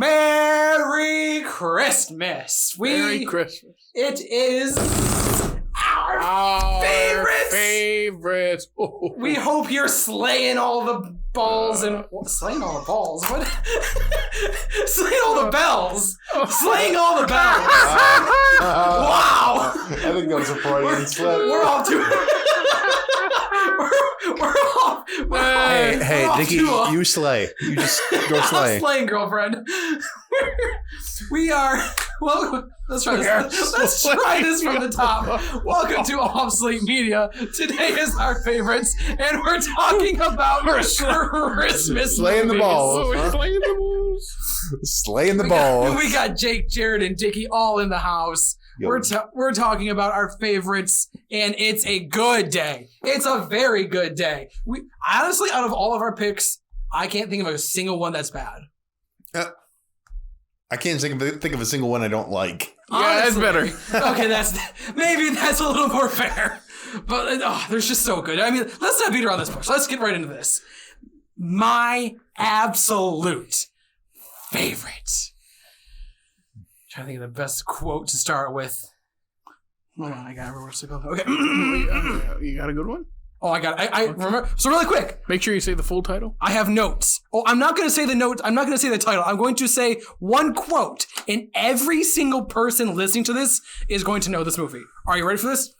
Merry Christmas. Merry Christmas. It is our favorites. Oh. We hope you're slaying all the balls and slaying all the balls. What? Slaying all the bells. Slaying all the bells. Wow. I think that was a Freudian slip. We're off to. Hey, Dickey, you slay. You just go slay. I'm slaying, girlfriend. We are. Well, let's try this. Let's try this from the top. Welcome to Off Slate Media. Today is our favorites, and we're talking about Christmas Slaying the movies. balls. Huh? Slaying the balls. Slaying the balls. We got Jake, Jared, and Dickey all in the house. Yo. We're talking about our favorites, and it's a good day. It's a very good day. We honestly, out of all of our picks, I can't think of a single one that's bad. I can't think of a single one I don't like. Yeah, that's better. Okay, maybe that's a little more fair. But they're just so good. I mean, let's not beat around this bush. Let's get right into this. My absolute favorite. Trying to think of the best quote to start with. Hold on, I got everywhere to go. Okay. You got a good one? Oh, I got it. I remember. So really quick. Make sure you say the full title. I have notes. Oh, I'm not going to say the notes. I'm not going to say the title. I'm going to say one quote, and every single person listening to this is going to know this movie. Are you ready for this?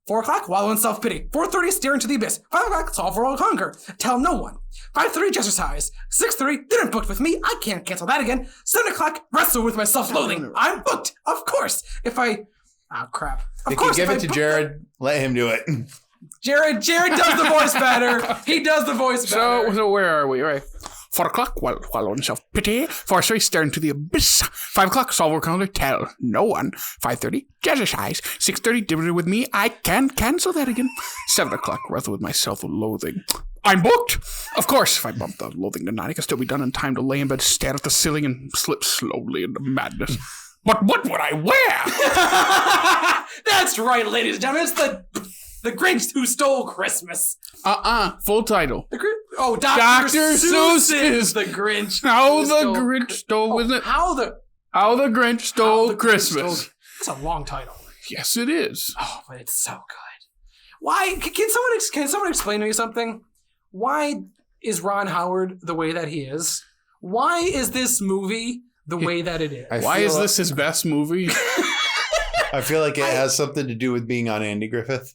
4 o'clock, wallow in self-pity. 4:30, stare into the abyss. 5 o'clock, solve for all hunger. Tell no one. 5:30, exercise. 6:30, dinner booked with me. I can't cancel that again. 7 o'clock, wrestle with my self-loathing. I'm booked, of course. Oh, crap. Of Dickey, course, give it to Jared. Let him do it. Jared does the voice better. He does the voice better. So where are we? All right. 4 o'clock, wallow in self-pity. 4:30, stare into the abyss. 5 o'clock, solve for calendar. Tell no one. 5:30, exercise. 6:30, dinner with me. I can't cancel that again. 7 o'clock, wrestle with my self-loathing. I'm booked. Of course, if I bump the loathing to 9, I can still be done in time to lay in bed, stare at the ceiling, and slip slowly into madness. But what would I wear? That's right, ladies and gentlemen. It's the Grinch who stole Christmas. Full title. Dr. Seuss is the Grinch. How the Grinch stole, isn't it? How the Grinch stole Christmas. It's a long title. Yes, it is. Oh, but it's so good. Why? Can someone explain to me something? Why is Ron Howard the way that he is? Why is this movie the way that it is? Why is this his best movie? I feel like it has something to do with being on Andy Griffith.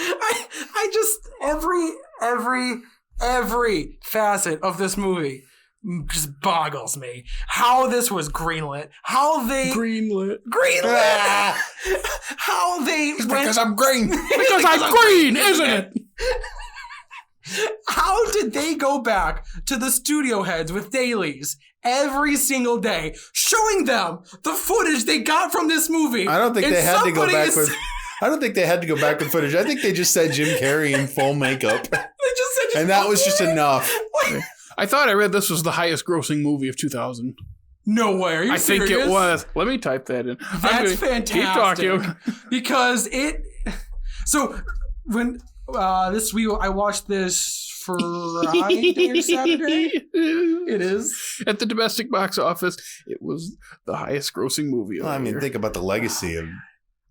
I just every facet of this movie just boggles me. How this was greenlit. How they Greenlit. How they went Because I'm green. Because I'm green, isn't it? How did they go back to the studio heads with dailies every single day, showing them the footage they got from this movie? I don't think they had to go back with. I don't think they had to go back with footage. I think they just said Jim Carrey in full makeup, and that was just enough. I thought I read this was the highest grossing movie of 2000. No way. Are you serious? Think it was. Let me type that in. That's fantastic. Keep talking. Because so when this week I watched this Friday or Saturday. It is at the domestic box office. It was the highest grossing movie. Well, I mean, think about the legacy of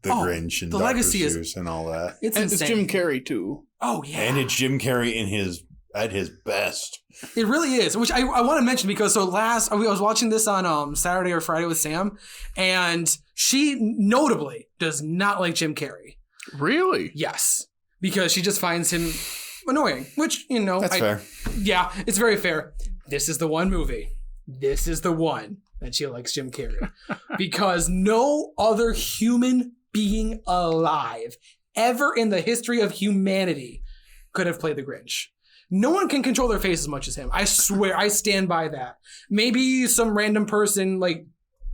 the Grinch and the Dr. legacy Seuss and all that. It's and insane. It's Jim Carrey too. Oh yeah, and it's Jim Carrey at his best. It really is. Which I want to mention because I was watching this on Saturday or Friday with Sam, and she notably does not like Jim Carrey. Really? Yes, because she just finds him annoying. Which that's fair. Yeah, it's very fair. This is the one movie. This is the one that she likes Jim Carrey because no other human being alive ever in the history of humanity could have played the Grinch. No one can control their face as much as him. I swear, I stand by that. Maybe some random person like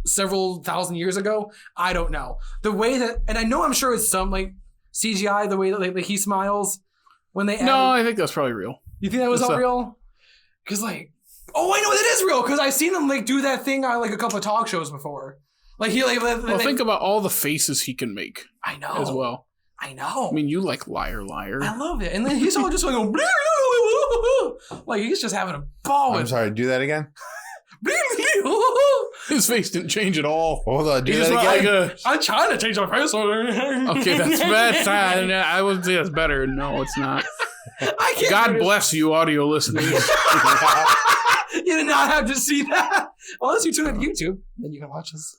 several thousand years ago. I don't know. The way that, and I know I'm sure it's some like CGI, the way that like he smiles when they No, I think that's probably real. You think that was all real? Because like, oh, I know that is real because I've seen him like do that thing on like a couple of talk shows before. Like he like. Well, think about all the faces he can make. I know as well. I know. I mean, you like liar, liar. I love it, and then he's all just like, like he's just having a ball with I'm sorry, do that again? His face didn't change at all. Hold on, do He just that went again? like I'm trying to change my face. okay, that's bad. I would say that's better. No, it's not. I can't God bless you, audio listeners. You did not have to see that. Unless you tune in YouTube, then you can watch this.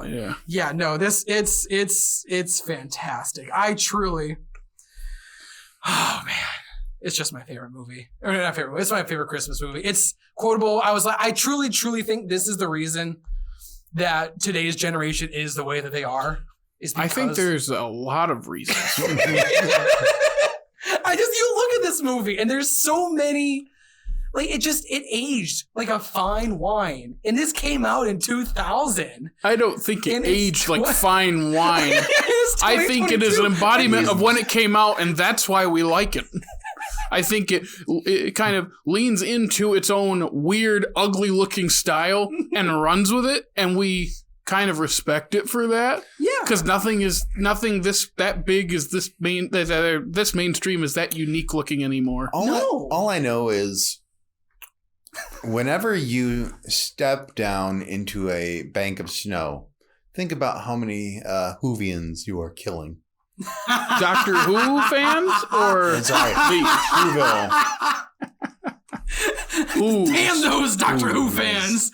Yeah. Yeah, no, it's fantastic. I truly, oh man, it's just my favorite movie. Or not favorite, it's my favorite Christmas movie. It's quotable. I truly think this is the reason that today's generation is the way that they are. I think there's a lot of reasons. You look at this movie and there's so many, like it aged like a fine wine. And this came out in 2000. I don't think it aged like fine wine. I think it 2022. is an embodiment of when it came out, and that's why we like it. I think it kind of leans into its own weird, ugly-looking style and runs with it, and we kind of respect it for that. Yeah, because nothing that big is this mainstream is that unique looking anymore. All I know is whenever you step down into a bank of snow, think about how many Whovians you are killing. Doctor Who fans or sorry, Whoville. Damn those Doctor Who fans.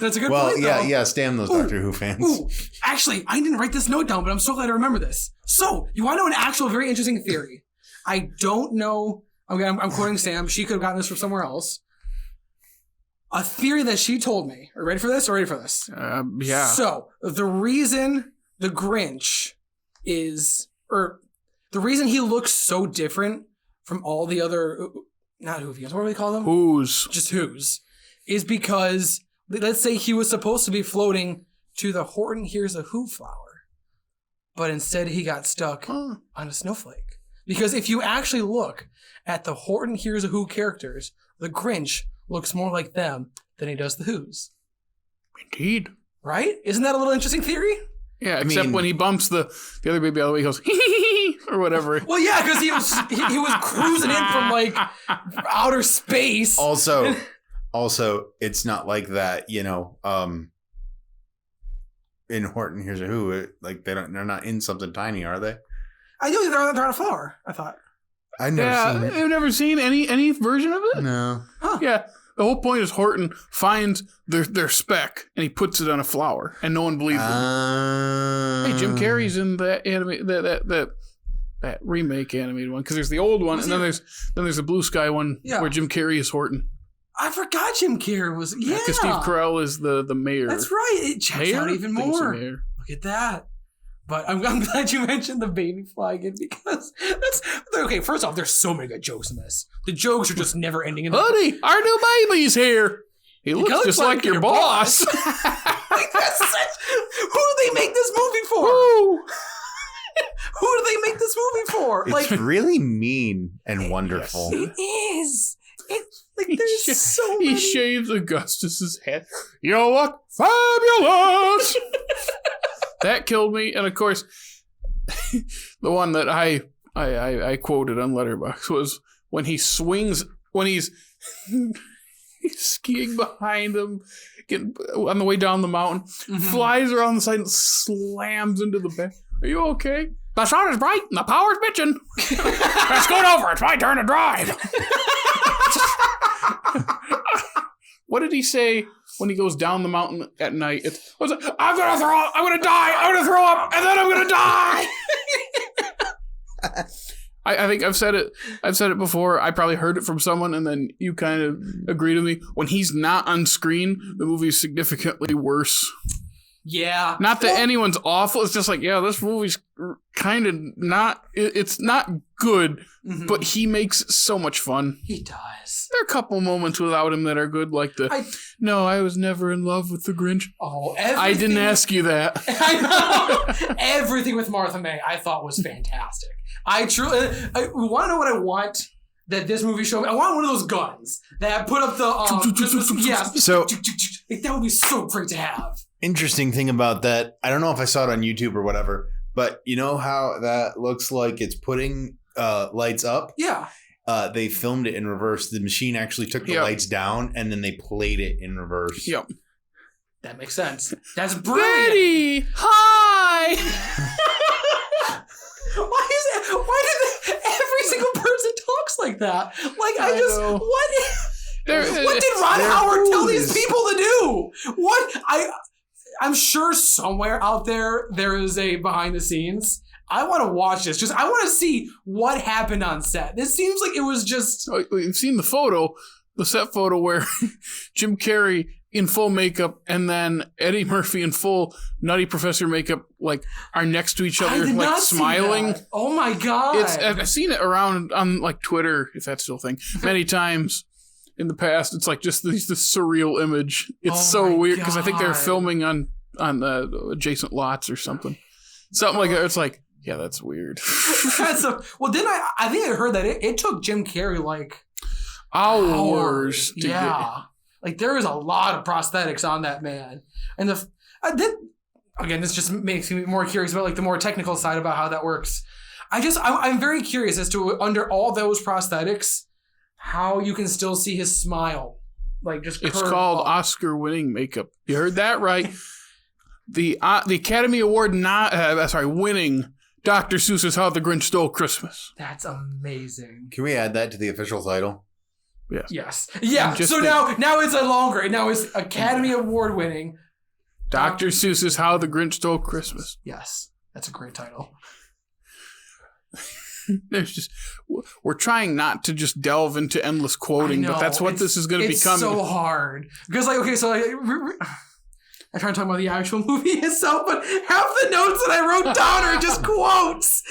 That's a good point, though. Yeah, damn those Doctor Who fans. Ooh, actually, I didn't write this note down, but I'm so glad I remember this. So, you want to know an actual very interesting theory? I don't know. Okay, I'm quoting Sam. She could have gotten this from somewhere else. A theory that she told me. Are you ready for this? Yeah. So, the reason the Grinch the reason he looks so different from all the other, not Whovians, what do we call them? Who's. Just who's. Is because, let's say he was supposed to be floating to the Horton Hears a Who flower, but instead he got stuck on a snowflake. Because if you actually look at the Horton Hears a Who characters, the Grinch looks more like them than he does the Who's. Indeed. Right? Isn't that a little interesting theory? Yeah, except when he bumps the other baby out of the way, he goes, hee hee hee, or whatever. Well, yeah, because he was cruising in from, like, outer space. Also, it's not like that, in Horton Hears a Who, they're not in something tiny, are they? I know they're on a flower, I thought. I've never seen it. You've never seen any version of it? No. Huh. Yeah. The whole point is Horton finds their speck and he puts it on a flower, and no one believes him. Hey, Jim Carrey's in that that remake animated one, because there's the old one, and then there's the Blue Sky one where Jim Carrey is Horton. I forgot Jim Carrey was because Steve Carell is the mayor. That's right. It checks out even more. Look at that. But I'm glad you mentioned the baby fly again, because that's okay. First off, there's so many good jokes in this. The jokes are just never ending. Honey, our new baby's here. He looks just like your boss. Who do they make this movie for? Who do they make this movie for? It's really mean and wonderful. It is. There's so many. He shaves Augustus's head. You look fabulous. That killed me. And of course, the one that I quoted on Letterboxd was when he swings, when he's skiing behind him, on the way down the mountain, flies around the side and slams into the bed. Are you okay? The sun is bright and the power's bitching. Let's go over. It's my turn to drive. What did he say when he goes down the mountain at night? I'm gonna throw up. I'm gonna die. I'm gonna throw up, and then I'm gonna die. I think I've said it before. I probably heard it from someone, and then you kind of agreed with me. When he's not on screen, the movie's significantly worse. Yeah. Not that anyone's awful. It's just like, this movie's kind of not... It's not good, but he makes so much fun. He does. There are a couple moments without him that are good, like no, I was never in love with the Grinch. Oh, I didn't ask you that. I know. Everything with Martha May I thought was fantastic. I want to know what I want that this movie showed me. I want one of those guns that put up the... So that would be so great to have. Interesting thing about that, I don't know if I saw it on YouTube or whatever, but you know how that looks like it's putting lights up? Yeah. they filmed it in reverse. The machine actually took the lights down and then they played it in reverse. Yep. That makes sense. That's brilliant. Betty, hi. Why did every single person talks like that? Like I just know. what did Ron Howard tell these people to do? What I'm sure somewhere out there is a behind the scenes. I want to watch this. I want to see what happened on set. This seems like it was just. You've seen the set photo where Jim Carrey in full makeup and then Eddie Murphy in full Nutty Professor makeup, like, are next to each other, like smiling. Oh my god! I've seen it around on like Twitter, if that's still a thing, many times in the past. It's like just this surreal image. It's so weird because I think they're filming on the adjacent lots or something like that. It's like, yeah, that's weird. Well, then I think I heard that it took Jim Carrey like hours to get. Like there is a lot of prosthetics on that man, and again, this just makes me more curious about like the more technical side about how that works. I'm very curious as to under all those prosthetics, how you can still see his smile, like just. It's called Oscar-winning makeup. You heard that right. The Academy Award winning Dr. Seuss's How the Grinch Stole Christmas. That's amazing. Can we add that to the official title? Yes. Yeah. So now it's now it's Academy Award winning Dr. Seuss's How the Grinch Stole Christmas. Yes. That's a great title. We're trying not to just delve into endless quoting, but that's what this is going to become. It's so hard. Because I'm trying to talk about the actual movie itself, but half the notes that I wrote down are just quotes.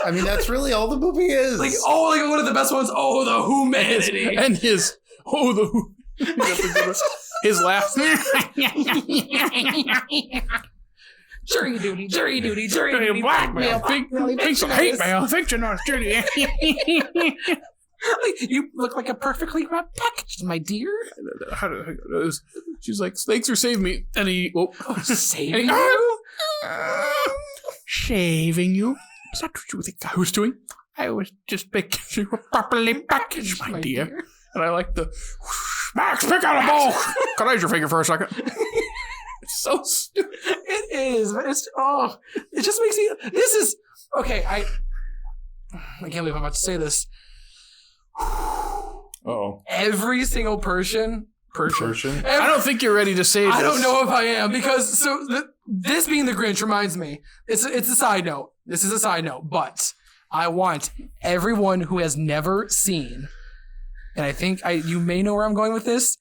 I mean, that's really all the movie is. Like one of the best ones. Oh, the humanity. And his his laugh. Jury duty, blackmail, hate mail, fiction, not dirty. You look like a perfectly wrapped package, my dear. She's like, thanks for saving me. And he, saving you? Shaving you? Is that what you think I was doing? I was just making sure you were properly packaged, my dear. And I like the, Max, pick out a bowl. Can I use your finger for a second? It's so stupid. It is, but it just makes me, this is, okay, I can't believe I'm about to say this. Uh-oh. Every single person. I don't think you're ready to say this. I don't know if I am, because this being the Grinch reminds me. It's a side note. This is a side note, but I want everyone who has never seen, and I think you may know where I'm going with this,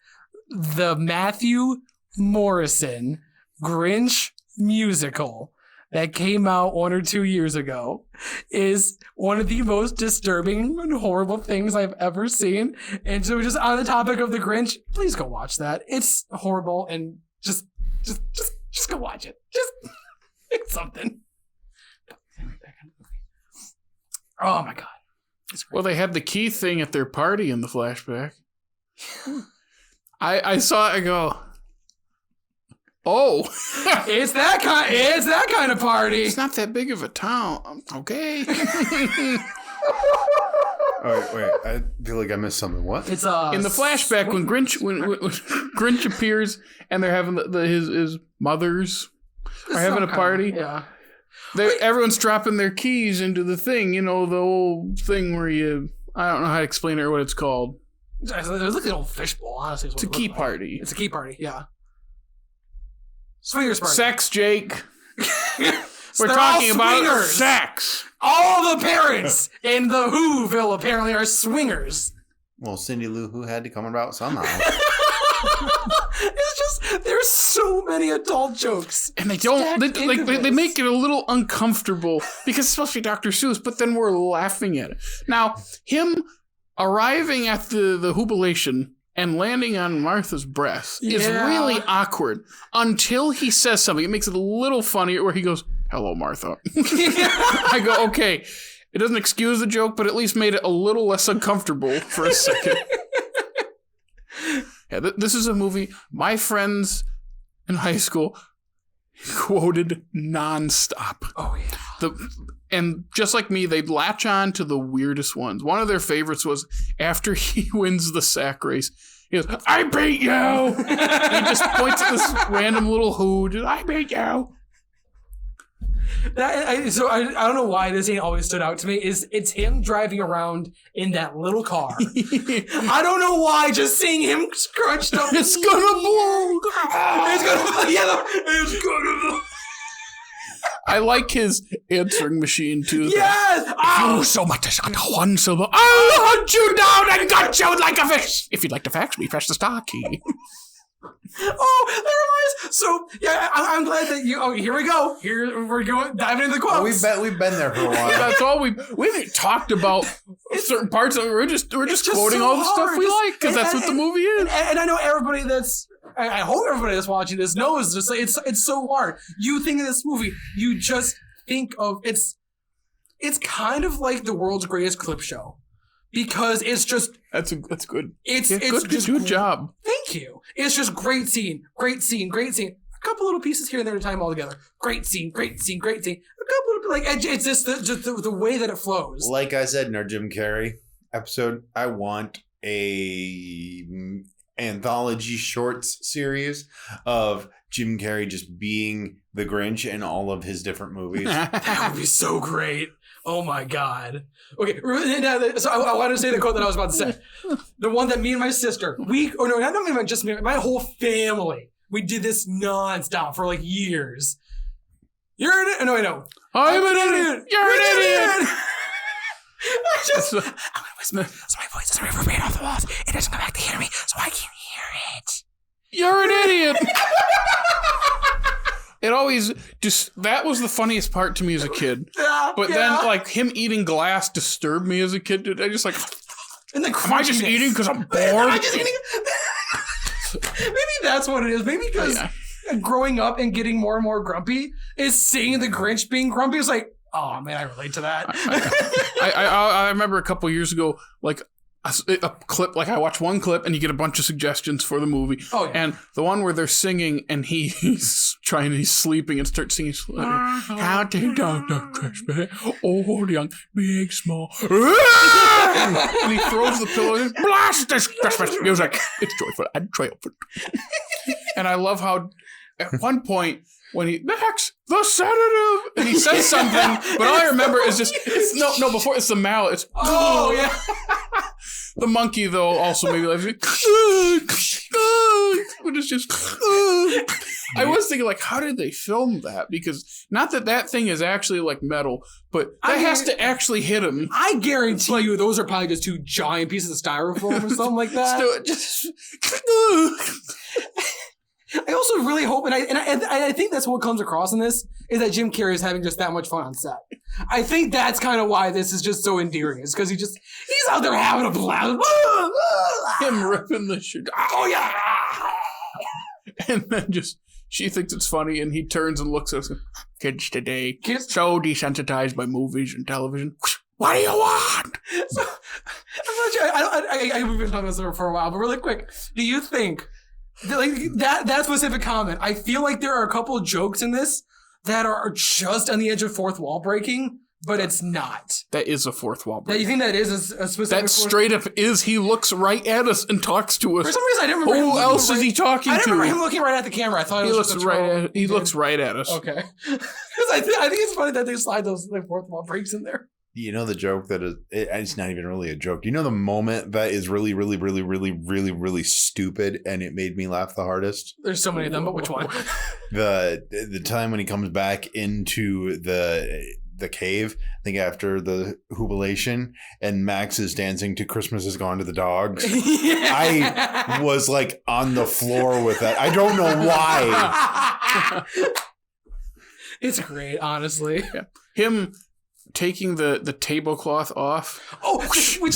the Matthew Morrison Grinch musical that came out 1 or 2 years ago is one of the most disturbing and horrible things I've ever seen. And so just on the topic of the Grinch, please go watch that. It's horrible, and just go watch it. It's something. Oh my God. Well, they had the key thing at their party in the flashback. I saw it, I go, oh, it's that kind of party. It's not that big of a town. Okay. Oh, wait. I feel like I missed something. What? It's in the flashback when Grinch appears and they're having his mothers are having a party. Yeah. Everyone's dropping their keys into the thing. You know, the old thing where I don't know how to explain it or what it's called. It was like an old fishbowl, honestly. It's a key party. It's a key party, yeah. Swingers party. Sex, Jake. We're talking about sex. All the parents in the Whoville apparently are swingers. Well, Cindy Lou Who had to come about somehow. It's just, there's so many adult jokes. And they make it a little uncomfortable because it's supposed to be Dr. Seuss, but then we're laughing at it. Now, him arriving at the jubilation and landing on Martha's breast is really awkward until he says something. It makes it a little funnier where he goes, "Hello, Martha." I go, okay. It doesn't excuse the joke, but at least made it a little less uncomfortable for a second. Yeah, this is a movie my friends in high school quoted nonstop. Oh, yeah. And just like me, they'd latch on to the weirdest ones. One of their favorites was after he wins the sack race. He goes, I beat you! And he just points at this random little hood. I beat you! I don't know why this ain't always stood out to me. It's him driving around in that little car. I don't know why. Just seeing him scrunched up. It's gonna blow! It's gonna blow. Yeah, it's gonna blow. I like his answering machine too. Yes! You so much as under one silver, I'll hunt you down and gut you like a fish. If you'd like to fax me, press the star key. Oh, that reminds. So yeah, I'm glad that you. Oh, here we go. Here we're going diving into the quotes. We've been there for a while. That's all we haven't talked about certain parts of it. We're just quoting so all the stuff hard. we like because that's what the movie is. And I know everybody that's. I hope everybody that's watching this knows. Just it's so hard. You think of this movie, you just think of it's kind of like the world's greatest clip show. Because it's just that's good. It's good job. Thank you. It's just great scene. A couple little pieces here and there to tie them all together. Great scene. A couple of like it's just the way that it flows. Like I said in our Jim Carrey episode, I want a anthology shorts series of Jim Carrey just being the Grinch in all of his different movies. That would be so great. Oh my God. Okay, so I want to say the quote that I was about to say. The one that me and my sister, just me, my whole family, we did this nonstop for like years. You're an idiot. No, I know. I'm an idiot. You're an idiot. I'm gonna whisper, so my voice doesn't reverberate off the walls. It doesn't come back to hear me, so I can't hear it. You're an idiot. It always just, that was the funniest part to me as a kid. But then, like, him eating glass disturbed me as a kid. I just like, and am I just eating because I'm bored? Am I just eating? Maybe that's what it is. Maybe because growing up and getting more and more grumpy is seeing the Grinch being grumpy. It's like, oh man, I relate to that. I remember a couple years ago, like, a clip, like I watch one clip and you get a bunch of suggestions for the movie. Oh, yeah. And the one where they're singing and he's sleeping and starts singing. How to Dr. Christmas, old, young, big, small. And he throws the pillow in, blast this Christmas music. It's joyful and triumphant. And I love how at one point when Max, the sedative, and he says something, but all I remember is just, before it's the mallet. It's, oh, yeah. The monkey, though, also maybe like, but it's just, I was thinking, like, how did they film that? Because not that thing is actually, like, metal, but that has to actually hit him. I guarantee you those are probably just two giant pieces of styrofoam or something like that. I also really hope, and I think that's what comes across in this, is that Jim Carrey is having just that much fun on set. I think that's kind of why this is just so endearing. It's because he's out there having a blast. Him ripping the shit. Oh, yeah! And then she thinks it's funny, and he turns and looks at us. Kids today, so desensitized by movies and television. What do you want? So, I've been talking about this for a while, but really quick, do you think... Like that specific comment, I feel like there are a couple of jokes in this that are just on the edge of fourth wall breaking, but it's not. That is a fourth wall breaking. You think that is a specific? That straight up is. He looks right at us and talks to us. For some reason, I didn't remember. Who else is he talking to? I didn't remember him looking right at the camera. I thought he looks right at us. Okay, because I think it's funny that they slide those fourth wall breaks in there. You know the joke that it's not even really a joke. You know the moment that is really, really, really, really, really, really stupid and it made me laugh the hardest? There's so many of them, but which one? The time when he comes back into the cave, I think after the jubilation, and Max is dancing to Christmas Has Gone to the Dogs. Yeah. I was like on the floor with that. I don't know why. It's great, honestly. Yeah. Him taking the tablecloth off. Oh,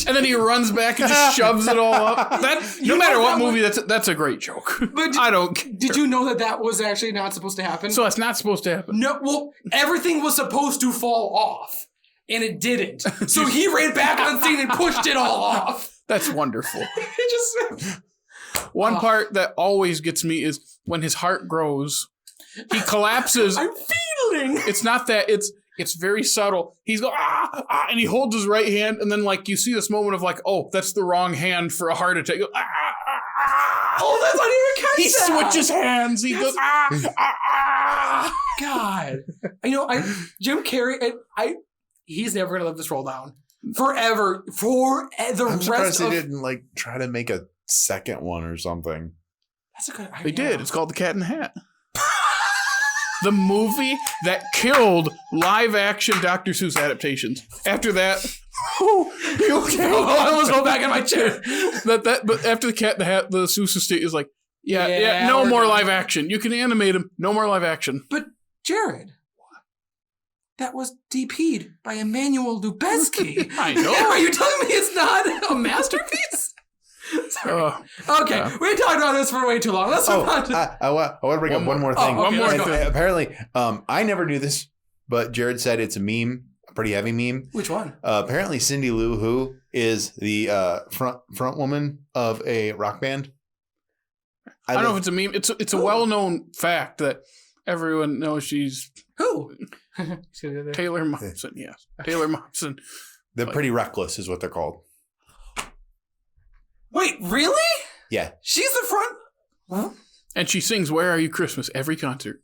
and then he runs back and just shoves it all up. No matter what movie, that's a great joke. But I don't care. Did you know that was actually not supposed to happen? So it's not supposed to happen? No, well, everything was supposed to fall off, and it didn't. So he ran back on scene and pushed it all off. That's wonderful. One part that always gets me is when his heart grows, he collapses. I'm feeling. It's not that, It's very subtle. He's going, and he holds his right hand, and then like you see this moment of like, oh, that's the wrong hand for a heart attack. Oh, that's not even catch He that. switches hands. He goes, God. Jim Carrey, he's never gonna live this role down. Forever. For the I'm rest surprised of... they didn't like try to make a second one or something. That's a good idea. They did. It's called The Cat in the Hat. The movie that killed live-action Dr. Seuss adaptations. After that, you okay? I almost go back in my chair. But after The Cat in the Hat, the Seuss estate is like, no we're more done. live action. You can animate them. No more live action. But Jared, that was DP'd by Emmanuel Lubezki. I know. Are you telling me it's not a masterpiece? Sorry. Okay, we talked about this for way too long. Let's move on to... I want to bring up one more thing. one more thing. Apparently, I never knew this, but Jared said it's a meme, a pretty heavy meme. Which one? Apparently, Cindy Lou Who is the front woman of a rock band. I don't know if it's a meme. It's a well-known fact that everyone knows she's Who? Taylor Momsen. Yes, Taylor Momsen. They're Pretty Reckless is what they're called. Wait, really? Yeah. She's the front... Huh? And she sings "Where Are You Christmas" every concert.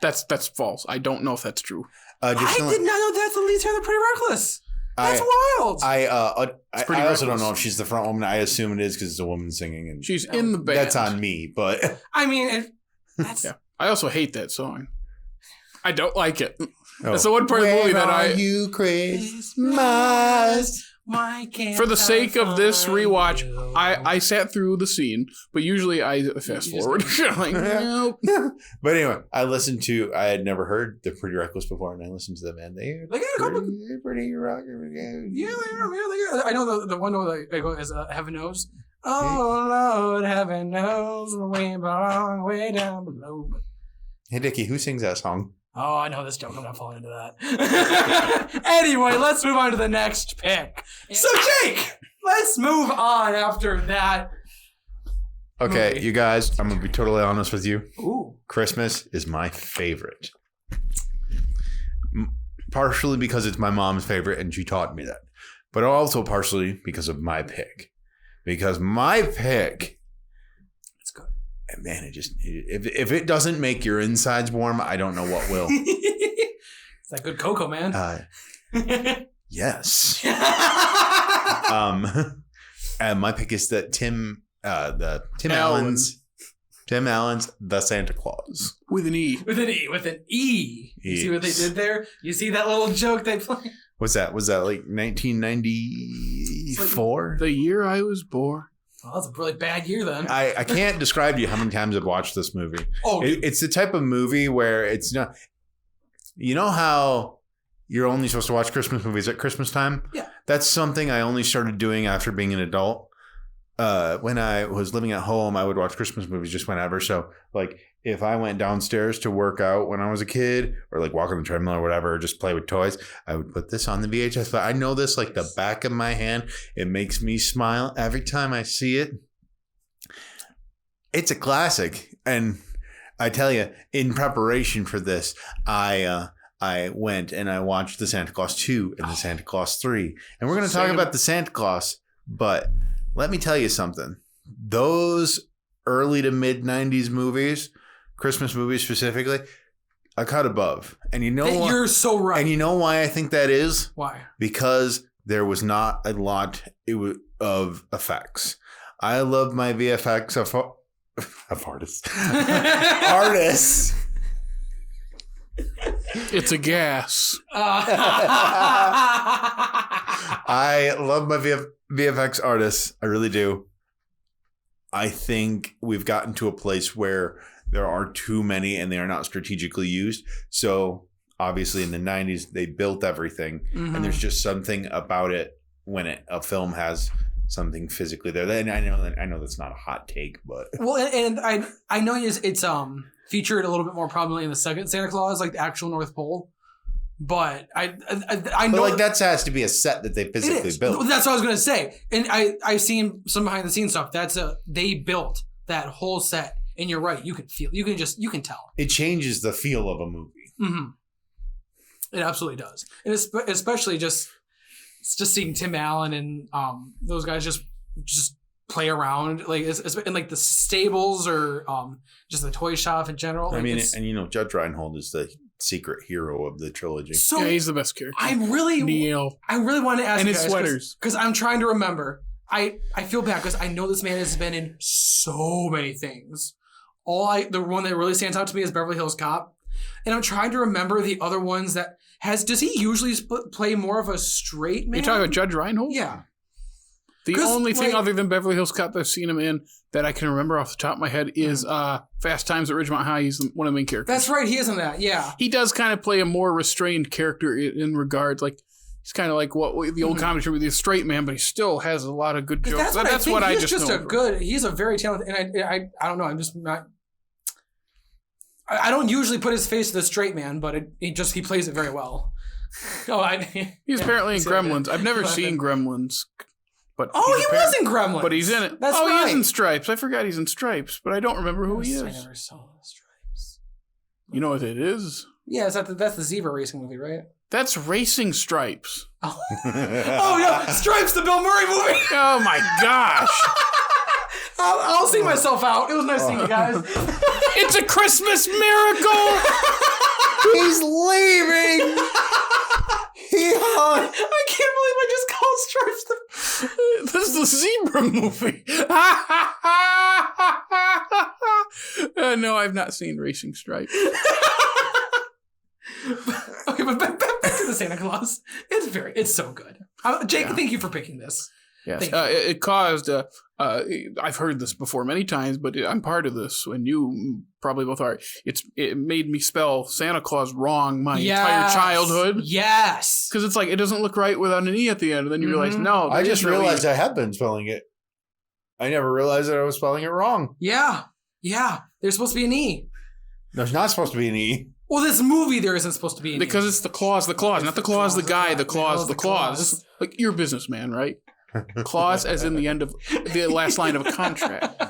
That's false. I don't know if that's true. I did not know that's the lead singer of the Pretty Reckless. That's wild. I pretty also don't reckless. know if she's the front woman. I assume it is because it's a woman singing, and She's in the band. that's on me. But I mean, that's... Yeah. I also hate that song. I don't like it. That's the one part of the movie that Where are you Christmas? Why can't for the sake of this find rewatch, you? I sat through the scene, but usually I fast forward. Like, nope. But anyway, I had never heard the Pretty Reckless before, and I listened to them, and they're They got a couple... pretty rock. Yeah, I know the one that goes is Heaven Knows. Oh, Lord, heaven knows we belong way down below. Hey, Dickey, who sings that song? Oh, I know this joke. I'm not falling into that. Anyway, let's move on to the next pick. So, Jake, let's move on after that. Okay, movie. you guys, I'm going to be totally honest with you. Ooh. Christmas is my favorite. Partially because it's my mom's favorite, and she taught me that. But also partially because of my pick. Because my pick... It's good. Man, if it doesn't make your insides warm, I don't know what will. It's that good cocoa, man. Yes. And my pick is that Tim Allen's The Santa Claus. With an E. With an E. You see what they did there? You see that little joke they played? What's that? Was that like 1994? The year I was born. Well, that's a really bad year then. I can't describe to you how many times I've watched this movie. Oh, It's the type of movie where it's not. You know how you're only supposed to watch Christmas movies at Christmas time? Yeah. That's something I only started doing after being an adult. When I was living at home, I would watch Christmas movies just whenever. So, like, if I went downstairs to work out when I was a kid, or like walk on the treadmill or whatever, or just play with toys, I would put this on the VHS. But I know this like the back of my hand. It makes me smile every time I see it. It's a classic, and I tell you, in preparation for this, I went and I watched the Santa Claus 2 and the Santa Claus 3, and we're going to talk about the Santa Claus, but. Let me tell you something. Those early to mid 90s movies, Christmas movies specifically, a cut above. And you know what? You're so right. And you know why I think that is? Why? Because there was not a lot of effects. I love my VFX of artists. Artists. It's a gas. I love my VFX artists. I really do. I think we've gotten to a place where there are too many and they are not strategically used. So obviously in the 90s, they built everything. Mm-hmm. And there's just something about it when a film has something physically there. And I know that's not a hot take, but... Well, and I know it's featured a little bit more prominently in the second Santa Claus, like the actual North Pole. But I know, but like that has to be a set that they physically built. That's what I was gonna say. And I've seen some behind the scenes stuff. They built that whole set, and you're right. You can tell. It changes the feel of a movie. Mm-hmm. It absolutely does. And especially just seeing Tim Allen and those guys just play around like in like the stables or just the toy shop in general. I mean, and Judge Reinhold is the secret hero of the trilogy. So yeah, he's the best character. I really want to ask and you his guys, sweaters because I'm trying to remember. I feel bad because I know this man has been in so many things. The one that really stands out to me is Beverly Hills Cop, and I'm trying to remember the other ones that does he usually play more of a straight man? You talking about Judge Reinhold? Yeah. The only thing other than Beverly Hills Cop that I've seen him in that I can remember off the top of my head is Fast Times at Ridgemont High. He's one of the main characters. That's right. He is in that. Yeah. He does kind of play a more restrained character in regards, like, he's kind of like what the old comedy with the straight man, but he still has a lot of good jokes. That's what I just know. He's a very talented, and I don't know. I'm just not. I don't usually put his face to the straight man, but he plays it very well. He's apparently in Gremlins. I've never seen Gremlins. But he was in Gremlins. But he's in it. That's right. He is in Stripes. I forgot he's in Stripes, but I don't remember who he is. I never saw Stripes. You know what it is? Yeah, that's the zebra racing movie, right? That's Racing Stripes. Oh yeah, Stripes, the Bill Murray movie. Oh my gosh. I'll see myself out. It was nice seeing you guys. It's a Christmas miracle. He's leaving. I can't believe I just called Stripes This is the zebra movie. No, I've not seen Racing Stripes. Okay, but back to the Santa Claus. It's so good. Jake, thank you for picking this. Yes, it caused. I've heard this before many times, but I'm part of this, and you probably both are. It made me spell Santa Claus wrong my entire childhood. Yes, because it's like it doesn't look right without an E at the end, and then you realize no. I just realized I have been spelling it. I never realized that I was spelling it wrong. Yeah. There's supposed to be an E. There's not supposed to be an E. Well, this movie there isn't supposed to be an E. Because it's the clause, not the clause, the guy, the clause. Like you're a businessman, right? Clause as in the end of the last line of a contract.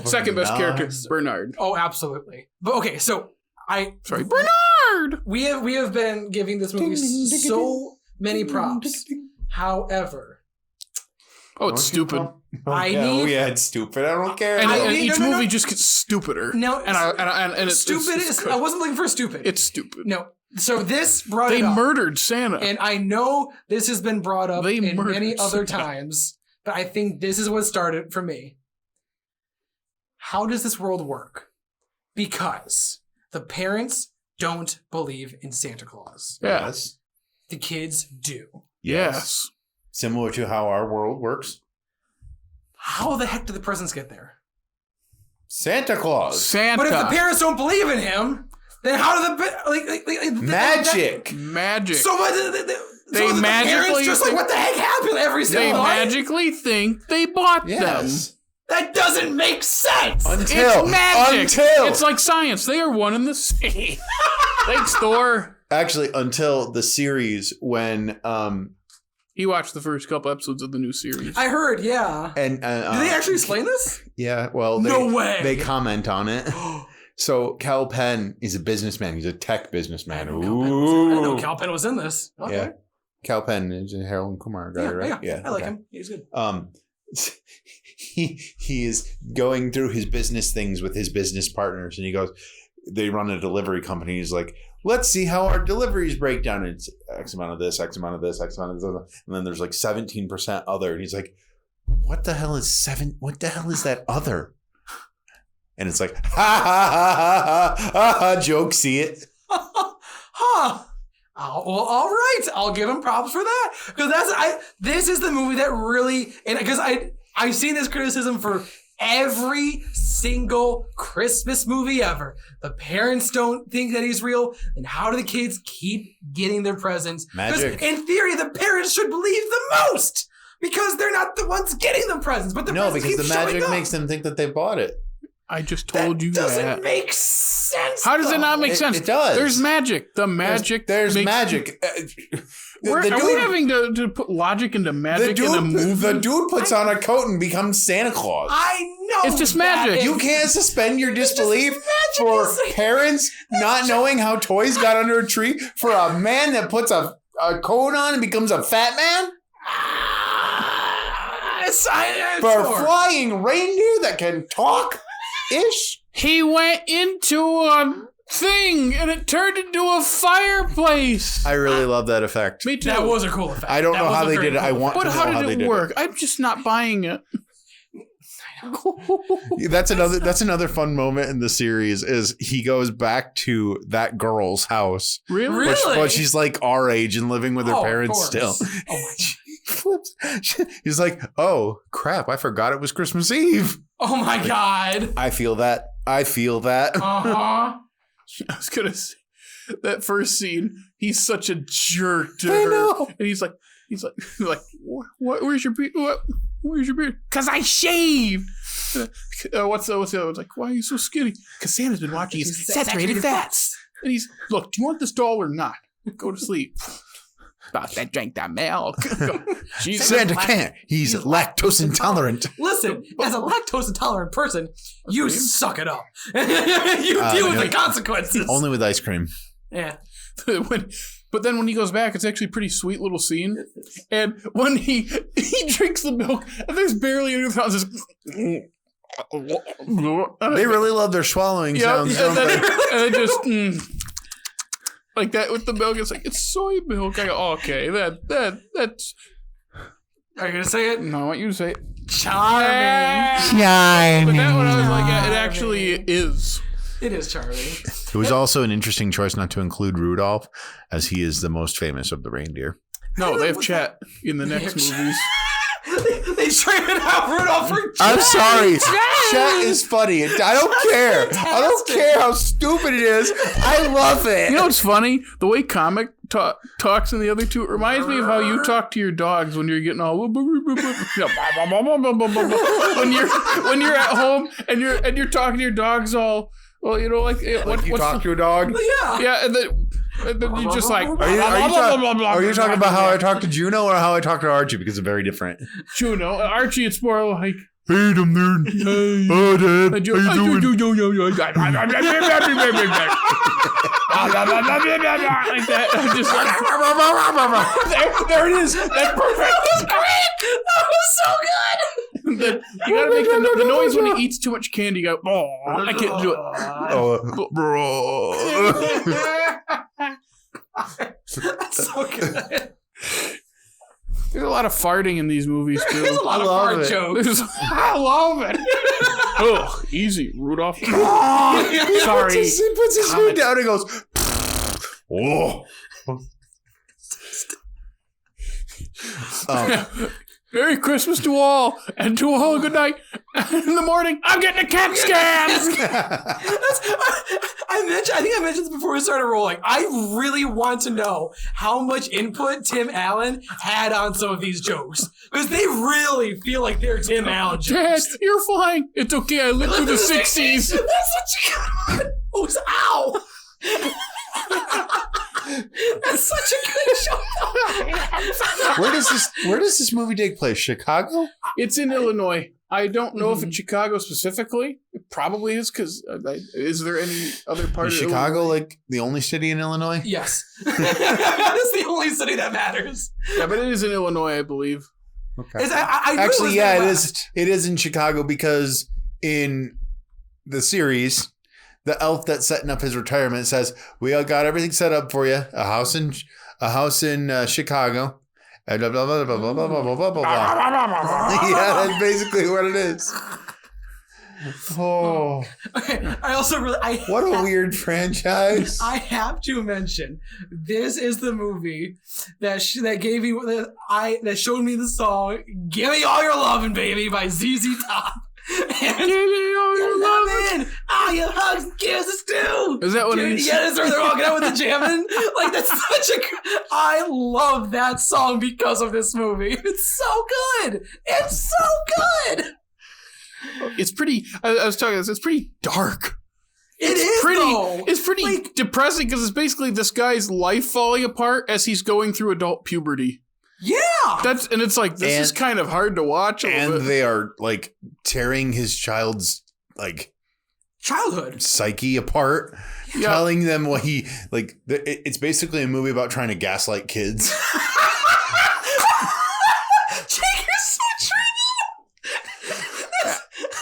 Second best character, Bernard. Oh, absolutely. But okay, so Bernard. We have been giving this movie so many props. However, it's stupid. It's stupid. I don't care. And each movie just gets stupider. No, and it's stupid. I wasn't looking for stupid. It's stupid. No. So this brought it up. They murdered Santa. And I know this has been brought up in many other times, but I think this is what started for me. How does this world work? Because the parents don't believe in Santa Claus. Yes. The kids do. Yes. Similar to how our world works. How the heck do the presents get there? Santa Claus. But if the parents don't believe in him, then how do the magic? So they magically just like what the heck happened every single night? They magically think they bought them. That doesn't make sense. It's magic. It's like science. They are one and the same. Thanks, Thor. Actually, until the series when he watched the first couple episodes of the new series. I heard, yeah. And did they actually explain this? Yeah. Well, no way. They comment on it. So Cal Penn is a businessman. He's a tech businessman. I didn't know Cal Penn was in this. Okay. Yeah. Cal Penn is a Harold Kumar guy, right? Yeah. I like him. He's good. He is going through his business things with his business partners, and he goes, they run a delivery company. He's like, let's see how our deliveries break down. It's X amount of this, X amount of this, X amount of this. And then there's like 17% other. And he's like, what the hell is that other? And it's like, ha ha ha ha ha ha, joke, see it. Huh. Well, all right. I'll give him props for that. Because this is the movie that really, and because I've seen this criticism for every single Christmas movie ever. The parents don't think that he's real. And how do the kids keep getting their presents? Magic. Because in theory, the parents should believe the most. Because they're not the ones getting the presents. But the presents keep the magic makes them think that they bought it. I just told you that. Doesn't make sense. How does it not make sense? It does. There's magic. The magic. There's magic. Are we having to put logic into magic in a movie? The dude puts on a coat and becomes Santa Claus. I know. It's just magic. You can't suspend your disbelief for parents not knowing how toys got under a tree, for a man that puts a coat on and becomes a fat man, for flying reindeer that can talk ish. He went into a thing and it turned into a fireplace. I really love that effect. Me too. That was a cool effect. I don't know how they did it. I want to But know how they did it work? I'm just not buying it. That's another fun moment in the series is he goes back to that girl's house. Really? But she's like our age and living with her parents still. Oh my God. Flips. He's like, oh crap, I forgot it was Christmas Eve. Oh my God. I feel that. Uh-huh. I was gonna say that first scene. He's such a jerk to I her, know. and he's like, what? Where's your beard? Where's your beard? Cause I shaved. What's the other? It's like, why are you so skinny? Cause Santa's been watching his saturated fats. And he's, look, do you want this doll or not? Go to sleep. About that, drank that milk. Santa can't. He's lactose intolerant. Listen, as a lactose intolerant person, you suck it up. You deal with the consequences. Only with ice cream. Yeah. But then when he goes back, it's actually a pretty sweet little scene. And when he drinks the milk, and there's barely any sounds. They really love their swallowing sounds, don't they? And it just like that with the milk. It's like, it's soy milk. I go, oh, okay, that's. Are you gonna say it? No, I want you to say it. Charming. But that one, I was like, yeah, it actually is. It is charming. It was also an interesting choice not to include Rudolph, as he is the most famous of the reindeer. No, they have Chet in the next movies. They traded out Rudolph for Chet. I'm sorry. Chet is funny. I don't care. Fantastic. I don't care how stupid it is. I love it. You know what's funny? The way Comic talks in the other two, it reminds me of how you talk to your dogs when you're getting all when you're at home and you're talking to your dogs all. Well, you know, like you talk to a dog? Yeah, and then you just like. Are you talking about how I talk to Juno or how I talk to Archie? Because they're very different. Juno, Archie, it's more like. Hey, I'm there. Oh, Dad. How you doing? Like that. I'm just like, there it is. That's perfect. That was great. That was so good. You gotta make the noise when he eats too much candy. You go, oh, I can't do it. That's so good. There's a lot of farting in these movies, too. There's a lot of fart jokes. I love it. Oh, easy, Rudolph. Sorry. He puts his food down and goes, whoa. Merry Christmas to all, and to all good night. In the morning, I'm getting a CAT scan. I think I mentioned this before we started rolling. I really want to know how much input Tim Allen had on some of these jokes. Because they really feel like they're Tim Allen jokes. Dad, you're flying. It's okay, I lived through the 60s. That's such a good one. Oh, ow. That's such a good show. Where does this movie take place? Chicago? It's in Illinois. I don't know if it's Chicago specifically. It probably is, because is there any other part Is of Chicago Illinois? like the only city in Illinois? Yes. That's the only city that matters. Yeah, but it is in Illinois, I believe. Okay. Actually, yeah, it is. It is in Chicago because in the series, the elf that's setting up his retirement says, "We all got everything set up for you. A house in Chicago." And blah, blah, blah, blah, blah, blah, blah, blah, blah. Yeah, that's basically what it is. Oh, okay. I also really. What a weird franchise. I have to mention, this is the movie that gave me that showed me the song "Give Me All Your Lovin', Baby" by ZZ Top. And give me all your lovin', all your hugs and kisses too. Is that what it is? Yeah, that's where they're walking out with the jamming. Like, that's such a. I love that song because of this movie. It's so good. It's so good. It's pretty. I was talking. It's pretty dark. It's pretty depressing because it's basically this guy's life falling apart as he's going through adult puberty. Yeah. It's like, this is kind of hard to watch. And they are like tearing his child's like childhood. psyche apart, telling them what he like. It's basically a movie about trying to gaslight kids. Jake, you're so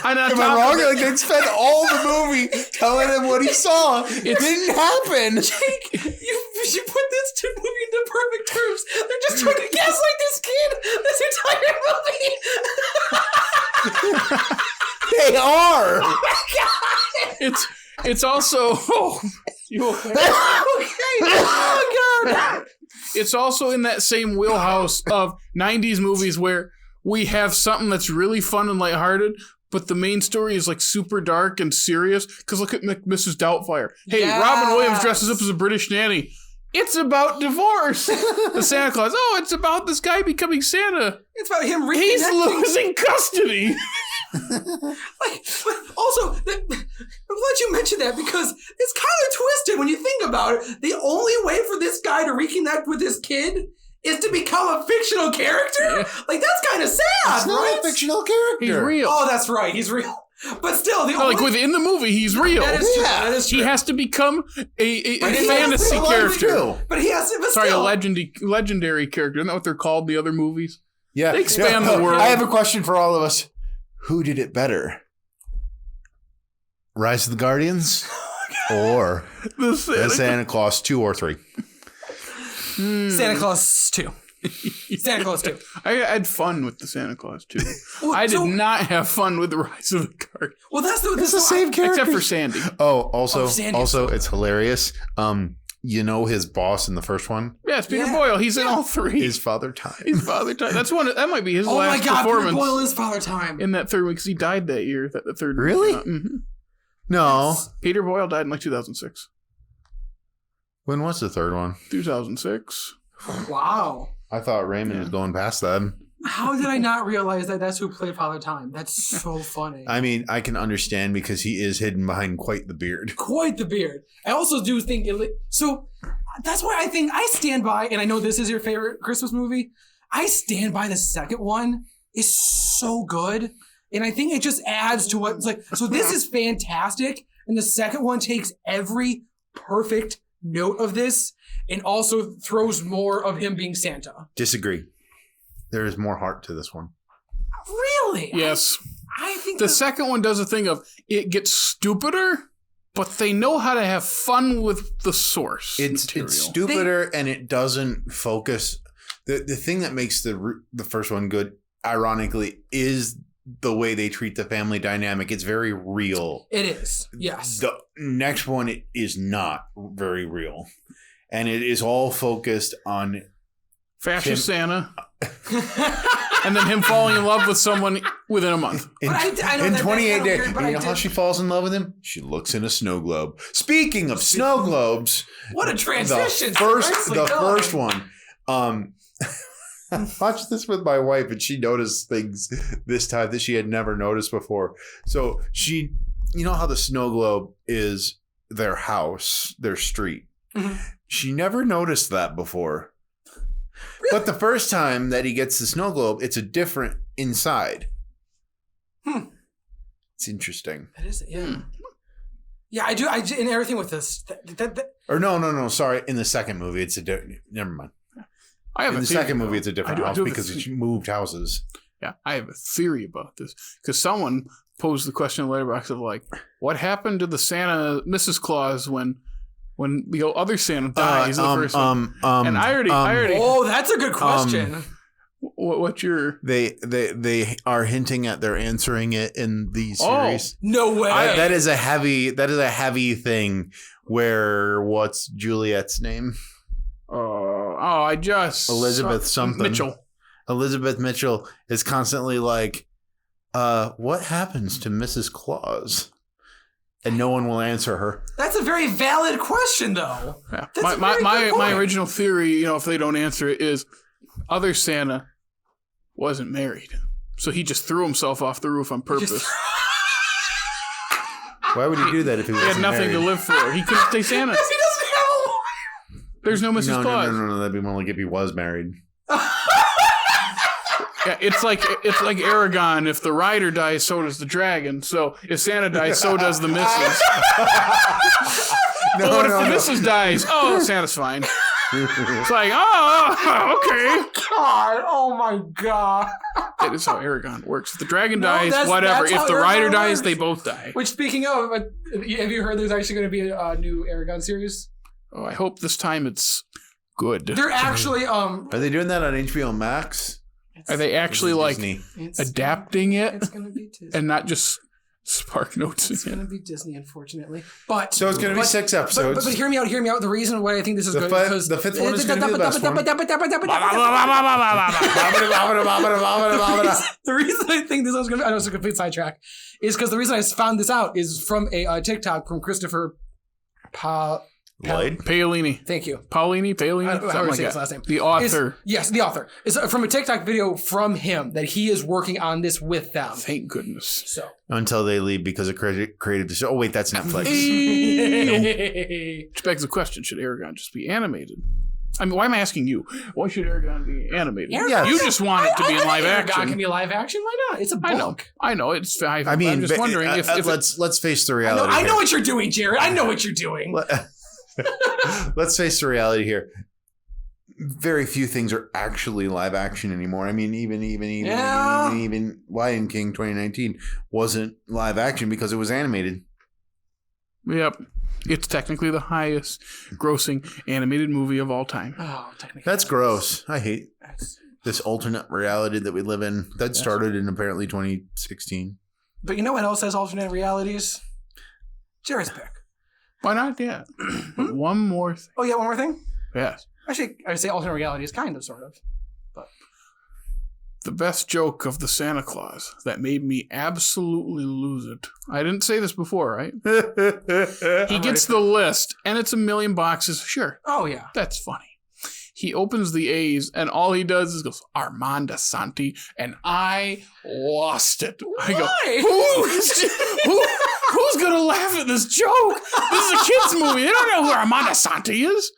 Am I wrong? Like they spent all the movie telling him what he saw. It didn't happen. Jake, you put this movie into perfect terms. They're just trying to gaslight this kid this entire movie. They are. Oh my God. It's also you okay? Okay. Oh God. It's also in that same wheelhouse of 90s movies where we have something that's really fun and lighthearted, but the main story is like super dark and serious. Because look at Mrs. Doubtfire. Hey, Yes. Robin Williams dresses up as a British nanny. It's about divorce. The Santa Claus. Oh, it's about this guy becoming Santa. It's about him reconnecting. He's losing custody. Also, I'm glad you mentioned that because it's kind of twisted when you think about it. The only way for this guy to reconnect with his kid is to become a fictional character? Yeah. Like, that's kind of sad, It's not right? a fictional character. He's real. Oh, that's right. He's real. But still, the only... Like within the movie, he's real. That is true. That is true. He has to become a But he fantasy has to character. But he has to... But Sorry, a still. legendary character. Isn't that what they're called, the other movies? Yeah. They expand the world. I have a question for all of us. Who did it better? Rise of the Guardians or The Santa Claus 2 or 3? Santa Claus 2. Santa Claus 2. I had fun with the Santa Claus too. I did not have fun with the Rise of the Guardians. Well, that's It's the same character. Except for Sandy. Oh, also, Sandy is so it's hilarious. You know his boss in the first one? Yeah, it's Peter Yeah. Boyle. He's in all three. Is Father Time. He's Father Time. That's one. That might be his Oh my last God, Peter performance Boyle is Father Time. in that third one because he died that year. The third one Really? came out. Mhm. No. Peter Boyle died in like 2006. When was the third one? 2006. Wow. I thought Raymond was going past that. How did I not realize that that's who played Father Time? That's so funny. I mean, I can understand because he is hidden behind quite the beard. Quite the beard. I also do think so. That's why I think I stand by, and I know this is your favorite Christmas movie. I stand by the second one is so good, and I think it just adds to what it's like. So this is fantastic, and the second one takes every perfect note of this, and also throws more of him being Santa. Disagree. There is more heart to this one. Really? Yes. I think The second one does a thing of it gets stupider, but they know how to have fun with the source material. It's stupider and it doesn't focus. The thing that makes the first one good, ironically, is the way they treat the family dynamic. It's very real. It is. Yes. The next one is not very real. And it is all focused on Fascist Santa. And then him falling in love with someone within a month. in I know that 28 that's days. weird, but And I you know how did- she falls in love with him? She looks in a snow globe. Speaking of snow globes, What a transition. the first Nicely done. one. I watched this with my wife, and she noticed things this time that she had never noticed before. So you know how the snow globe is their house, their street. Mhm. She never noticed that before. Really? But the first time that he gets the snow globe, it's a different inside. It's interesting. That is, yeah. Yeah, I do. And everything with this. Or no. Sorry. In the second movie, it's a different. Never mind. I have In a the theory, second movie, though. it's a different I house do have a because theory. it's moved houses. Yeah, I have a theory about this because someone posed the question in the letterbox of like, what happened to the Santa Mrs. Claus when the other Santa dies in the first one? And I already. Oh, that's a good question. What's your? They are hinting at they're answering it in the series. No way. That is a heavy thing. Where what's Juliet's name? I just Elizabeth something. Mitchell. Elizabeth Mitchell is constantly like, what happens to Mrs. Claus? And no one will answer her. That's a very valid question, though. Yeah. That's a very good My point. original theory, if they don't answer it, is other Santa wasn't married, so he just threw himself off the roof on purpose. Why would he do that if he He wasn't had nothing married? to live for. He couldn't stay Santa. Because he doesn't have a wife. There's no Mrs. Claus. No. That'd be more like if he was married. Yeah, it's like Aragon. If the rider dies, so does the dragon. So if Santa dies, so does the missus. But what if the missus dies? Oh, Santa's fine. It's like, okay. God, oh my God. That is how Aragon works. If the dragon No, dies, that's whatever. how If the rider Aragon dies, works. they both die. Which, speaking of, have you heard there's actually going to be a new Aragon series? Oh, I hope this time it's good. They're actually Are they doing that on HBO Max? Are they actually like Disney. adapting it It's going to be Disney. and not just Spark Notes? It's going to be Disney, unfortunately. But So it's going to be 6 episodes. But hear me out. The reason why I think this is good is because the fifth one is going to be the best one. The reason I think this was going to be, I know it's a complete sidetrack, is because the reason I found this out is from a TikTok from Christopher Lloyd? Paolini. Thank you. Paolini? Paolini? I don't know how Something to like say his that. last name. The author. Yes, the author. It's from a TikTok video from him that he is working on this with them. Thank goodness. So. Until they leave because of creative decision. Oh, wait, that's Netflix. Which begs the question, should Aragon just be animated? I mean, why am I asking you? Why should Aragon be animated? Yeah. You just want it to be in live Aragon action. can be live action. Why not? It's a book. I know. It's. I'm just but, wondering if let's face the reality. I know here. what you're doing, Jared. I know what you're doing. Let's face the reality here. Very few things are actually live action anymore. I mean, even Lion King 2019 wasn't live action because it was animated. Yep. It's technically the highest grossing animated movie of all time. Oh, technically. That's gross. I hate this alternate reality that we live in. That started in apparently 2016. But you know what else has alternate realities? Jared's pick. Why not? Yeah. One more thing. Oh, yeah, one more thing? Yes. Actually, I would say alternate realities, kind of, sort of. But The best joke of the Santa Claus that made me absolutely lose it. I didn't say this before, right? He gets the list, and it's 1,000,000 boxes. Sure. Oh, yeah. That's funny. He opens the A's, and all he does is goes, Armanda Santi, and I lost it. I go, who's going to laugh at this joke? This is a kid's movie. They don't know who Armanda Santi is.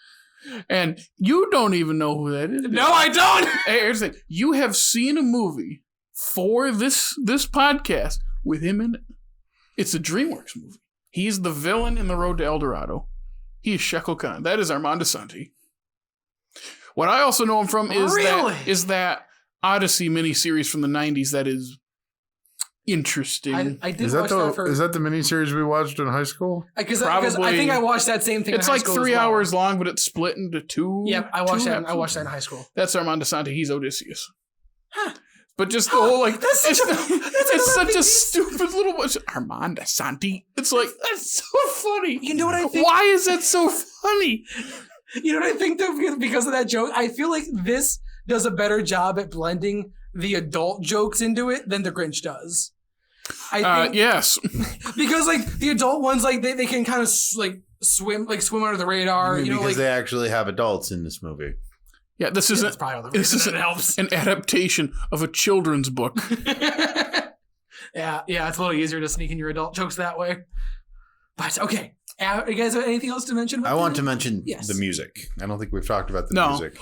And you don't even know who that is. No, I don't. Hey, here's the thing. You have seen a movie for this podcast with him in it. It's a DreamWorks movie. He's the villain in The Road to El Dorado. He is Shekel Khan. That is Armando Santi. What I also know him from is that Odyssey miniseries from the 90s that is interesting. I did watch that for... Is that the miniseries we watched in high school? Because I think I watched that same thing it's in high like school 3 as well. hours long, but it's split into two. Yep, I watched that episodes. in high school. That's Armando Santi. He's Odysseus. Huh. But just the whole, like, That's it's such a stupid little bunch. Armando Santi. It's like, that's so funny. You know what I think? Why is that so funny? You know what I think, though, because of that joke? I feel like this does a better job at blending the adult jokes into it than the Grinch does. I think, yes. because, like, the adult ones, like, they can kind of, like, swim under the radar. You know, because like, they actually have adults in this movie. Yeah, this isn't. that's probably all the reason it helps. An adaptation of a children's book. yeah, it's a little easier to sneak in your adult jokes that way. But, okay. You guys have anything else to mention about I want to mention Yes. the music. I don't think we've talked about the No. music.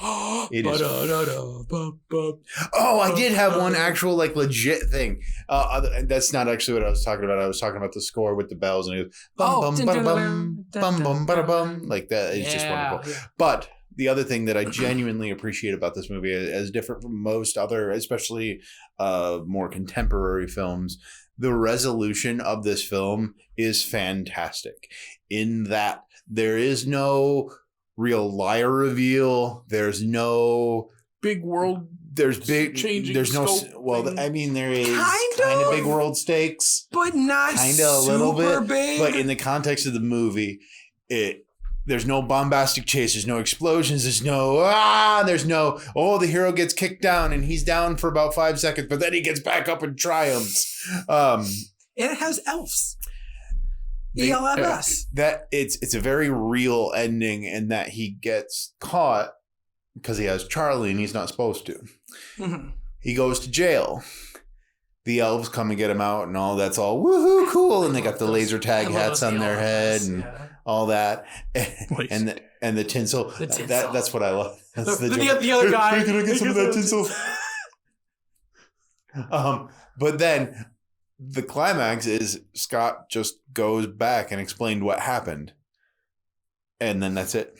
It is. Ba-da-da-da, Oh, I did have one actual like legit thing. That's not actually what I was talking about. I was talking about the score with the bells and it goes bum bum bada bum bum bum bada bum like that. It's just wonderful. Yeah. But the other thing that I genuinely appreciate about this movie, as different from most other, especially more contemporary films, the resolution of this film is fantastic. In that there is no real liar reveal. There's no Big world. changing. There's no. scope Well, thing. I mean, there is Kind kind of. of big world stakes. But not Kind of a super little bit, big. but in the context of the movie, there's no bombastic chase. There's no explosions. There's no the hero gets kicked down and he's down for about 5 seconds, but then he gets back up and triumphs. It has elves. ELFS. That it's a very real ending in that he gets caught because he has Charlie and he's not supposed to. Mm-hmm. He goes to jail. The elves come and get him out and all that's all woohoo cool, and they got the laser tag hats on their head and all that, and the tinsel. That's what I love. That's the other guy. Hey, can I get some of that tinsel? But then the climax is Scott just goes back and explained what happened. And then that's it.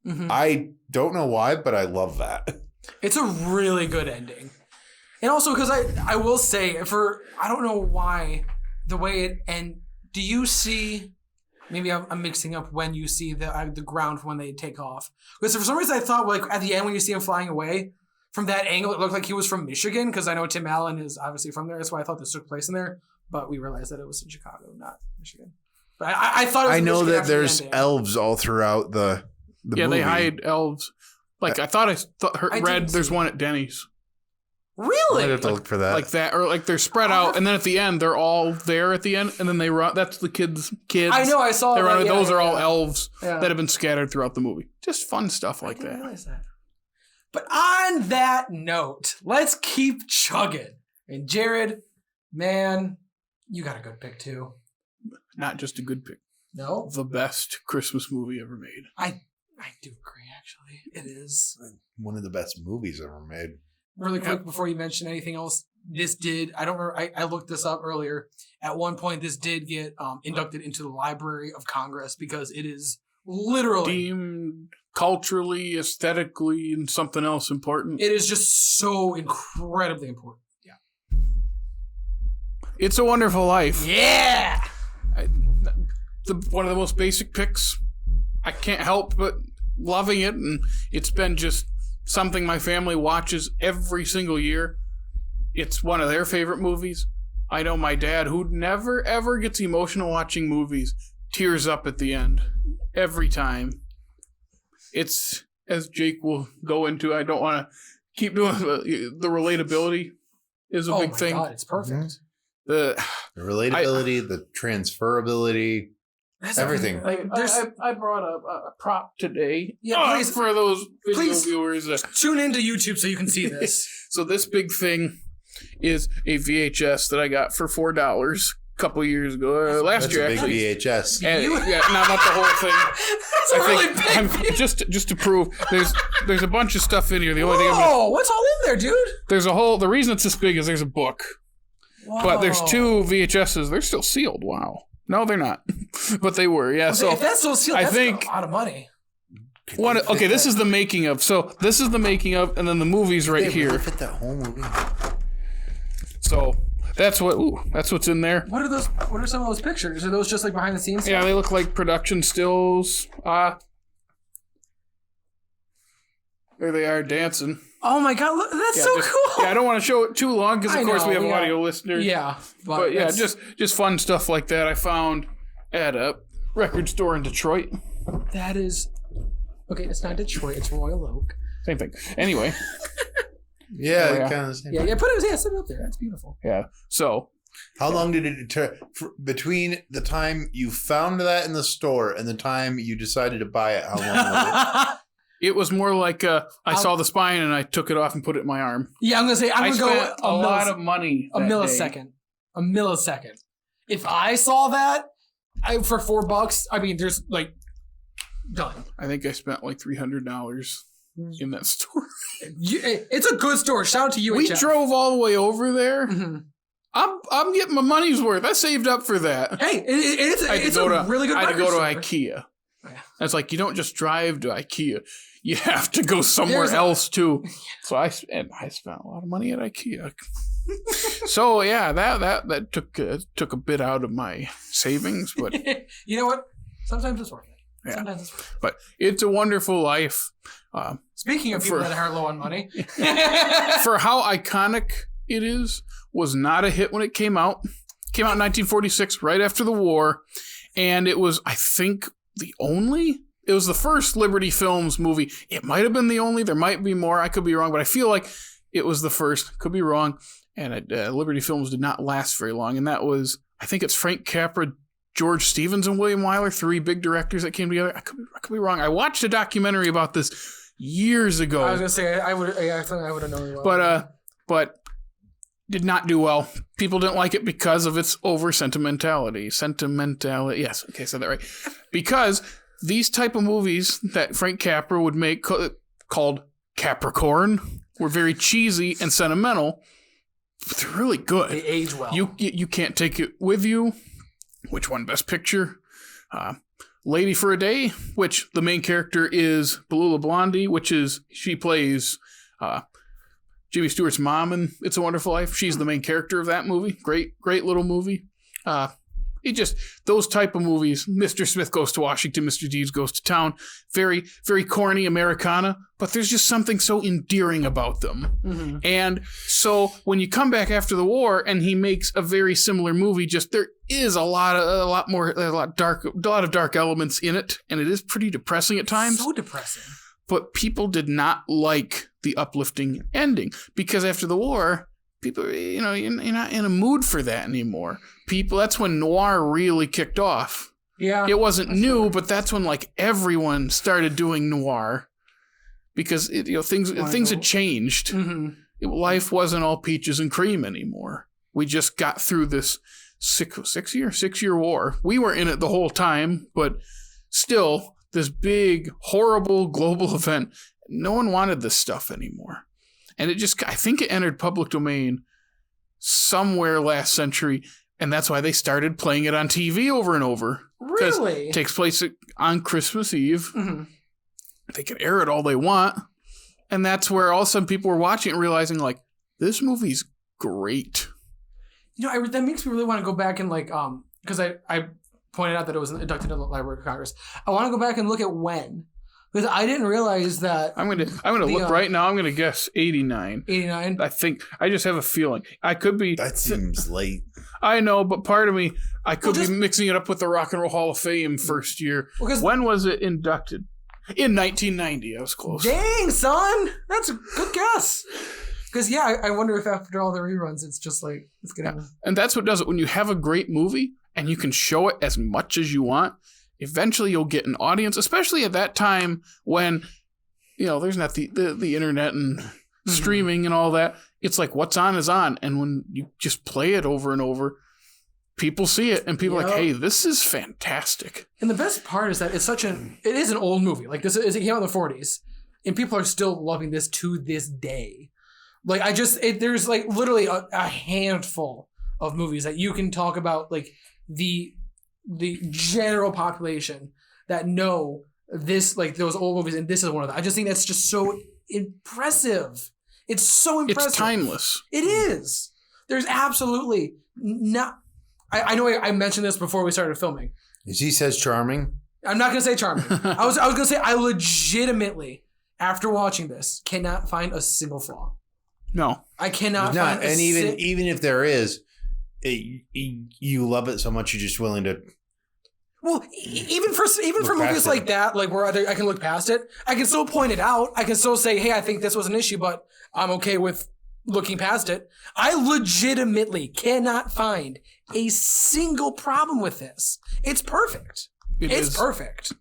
Mm-hmm. I don't know why, but I love that. It's a really good ending. And also because I will say, I don't know why, the way it end, do you see, maybe I'm mixing up when you see the ground when they take off. Because for some reason I thought like at the end when you see him flying away, from that angle it looked like he was from Michigan, because I know Tim Allen is obviously from there. That's why I thought this took place in there. But we realized that it was in Chicago, not Michigan. But I thought it was I know Michigan that after the there's ending. elves all throughout the movie. They hide elves. Like I I read didn't there's see one at Denny's. Really? I'd have to look for that. Like that, or like they're spread out, and then at the end they're all there at the end, and then they run. That's the kids. I know, I saw that. Yeah, those are all yeah. elves Yeah. that have been scattered throughout the movie. Just fun stuff like I didn't that. realize that. But on that note, let's keep chugging. And Jared, man, you got a good pick too. Not just a good pick. No? The best Christmas movie ever made. I do agree, actually. It is. One of the best movies ever made. Really quick, before you mention anything else, this did, I don't remember, I looked this up earlier. At one point, this did get inducted into the Library of Congress because it is literally... Deemed culturally, aesthetically, and something else important. It is just so incredibly important. Yeah. It's a Wonderful Life. Yeah! One of the most basic picks. I can't help but loving it, and it's been just something my family watches every single year. It's one of their favorite movies. I know my dad, who never ever gets emotional watching movies, tears up at the end every time. It's, as Jake will go into, I don't want to keep doing the relatability is a big thing. Oh my God, it's perfect. The relatability, the transferability. That's everything. I brought a prop today. Yeah, please, for those video please viewers. Tune into YouTube so you can see this. So this big thing is a VHS that I got for $4 a couple years ago. Last year, a big actually. VHS. And, yeah, no, not the whole thing. That's a really big. Just to prove, there's a bunch of stuff in here. The only thing What's all in there, dude? there's a whole. The reason it's this big is there's a book, but there's 2 VHSs. They're still sealed. Wow. No, they're not, but they were. Yeah. So if that's so sealed, that's a lot of money. Okay, this is the making of. So this is the making of, and then the movie's right They here. really fit that whole movie. So that's what's in there. What are those? What are some of those pictures? Are those just like behind the scenes? Yeah, they look like production stills. There they are dancing. Oh my God, look, that's so cool. Yeah, I don't want to show it too long because of course we have audio listeners. Yeah, but yeah, just fun stuff like that I found at a record store in Detroit. That is okay. It's not Detroit. It's Royal Oak. Same thing. Anyway. Yeah, yeah. kind of the same. Yeah. Set it up there. That's beautiful. Yeah. So. How long did it between the time you found that in the store and the time you decided to buy it? How long was it? It was more like I saw the spine and I took it off and put it in my arm. Yeah, I'm gonna say I'm gonna spent go a lot of money. A millisecond. A millisecond. If I saw that for $4, I mean, there's like done. I think I spent like $300 in that store. It's a good store. Shout out to you. We drove all the way over there. Mm-hmm. I'm getting my money's worth. I saved up for that. Hey, it's a really good. I had to go to store. IKEA. Oh, yeah. It's like you don't just drive to IKEA. You have to go somewhere else too. So I spent a lot of money at IKEA. So yeah, that took a bit out of my savings, but you know what? Sometimes it's worth it. Yeah. Sometimes it's worth it. But It's a Wonderful Life. Speaking of people that are low on money, for how iconic it is, was not a hit when it came out. Came out in 1946, right after the war, and it was, I think, it was the first Liberty Films movie. It might have been the only. There might be more. I could be wrong, but I feel like it was the first. Could be wrong. And Liberty Films did not last very long. And that was, I think it's Frank Capra, George Stevens, and William Wyler, 3 big directors that came together. I could be wrong. I watched a documentary about this years ago. I was gonna say I would have known you well. But did not do well. People didn't like it because of its over sentimentality. Yes, okay, I said that right. Because these type of movies that Frank Capra would make called Capricorn were very cheesy and sentimental. they're really good. They age well. You can't take it with you. Which one? Best Picture? Lady for a Day, which the main character is Beulah Blondie, she plays Jimmy Stewart's mom in It's a Wonderful Life. She's the main character of that movie. Great little movie. Those type of movies, Mr. Smith Goes to Washington, Mr. Deeds Goes to Town, very, very corny Americana, but there's just something so endearing about them. Mm-hmm. And so when you come back after the war and he makes a very similar movie, just there is a lot of dark elements in it, and it is pretty depressing at times. So depressing. But people did not like the uplifting ending because after the war, people, you're not in a mood for that anymore. That's when noir really kicked off. Yeah. It wasn't new, but that's when like everyone started doing noir because things had changed. Mm-hmm. Life wasn't all peaches and cream anymore. We just got through this six-year war. We were in it the whole time, but still this big, horrible global event. No one wanted this stuff anymore. And I think it entered public domain somewhere last century, and that's why they started playing it on TV over and over. Really? It takes place on Christmas Eve. Mm-hmm. They can air it all they want. And that's where all of a sudden people were watching it and realizing, like, this movie's great. That makes me really want to go back and, like, because I pointed out that it was inducted into the Library of Congress. I want to go back and look at when. Because I didn't realize that. I'm gonna look right now. I'm gonna guess 89. 89. I think I just have a feeling I could be. That seems late. I know, but part of me, I could be mixing it up with the Rock and Roll Hall of Fame first year. When was it inducted? In 1990. I was close. Dang, son, that's a good guess. Because I wonder if after all the reruns, it's just like it's gonna. And that's what does it. When you have a great movie and you can show it as much as you want. Eventually you'll get an audience, especially at that time when, there's not the internet and streaming and all that. It's like what's on is on. And when you just play it over and over, people see it and people are like, hey, this is fantastic. And the best part is that it is an old movie. Like it came out in the 40s and people are still loving this to this day. Like there's like literally a handful of movies that you can talk about, like the general population that know this, like those old movies, and this is one of them. I just think that's just so impressive. It's so impressive. It's timeless. It is. There's absolutely not. I know I mentioned this before we started filming. He says charming. I'm not gonna say charming. I was gonna say I legitimately, after watching this, cannot find a single flaw. No, I cannot. Find and even if there is, you love it so much you're just willing to. Well, even for movies like that, like where I can look past it, I can still point it out. I can still say, hey, I think this was an issue, but I'm okay with looking past it. I legitimately cannot find a single problem with this. It's perfect. It's perfect.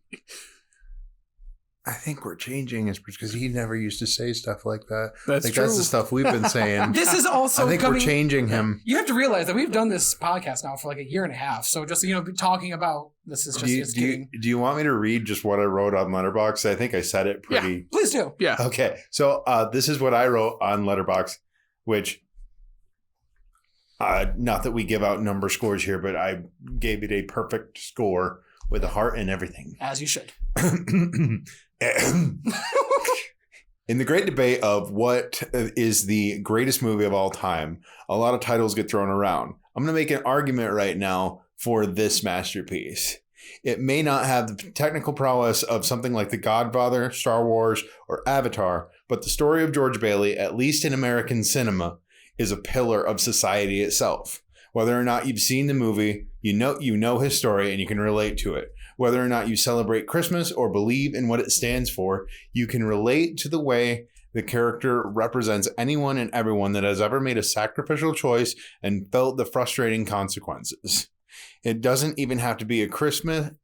I think we're changing is because he never used to say stuff like that. That's true. That's the stuff we've been saying. This is also I think we're changing him. You have to realize that we've done this podcast now for like a year and a half. So just, talking about this is just do you want me to read just what I wrote on Letterboxd? I think I said it pretty. Yeah, please do. Yeah. Okay. So this is what I wrote on Letterboxd, which not that we give out number scores here, but I gave it a perfect score with a heart and everything. As you should. In the great debate of what is the greatest movie of all time, a lot of titles get thrown around. I'm going to make an argument right now for this masterpiece. It may not have the technical prowess of something like The Godfather, Star Wars, or Avatar, but the story of George Bailey, at least in American cinema, is a pillar of society itself. Whether or not you've seen the movie, you know his story and you can relate to it. Whether or not you celebrate Christmas or believe in what it stands for, you can relate to the way the character represents anyone and everyone that has ever made a sacrificial choice and felt the frustrating consequences. It doesn't even have to be It doesn't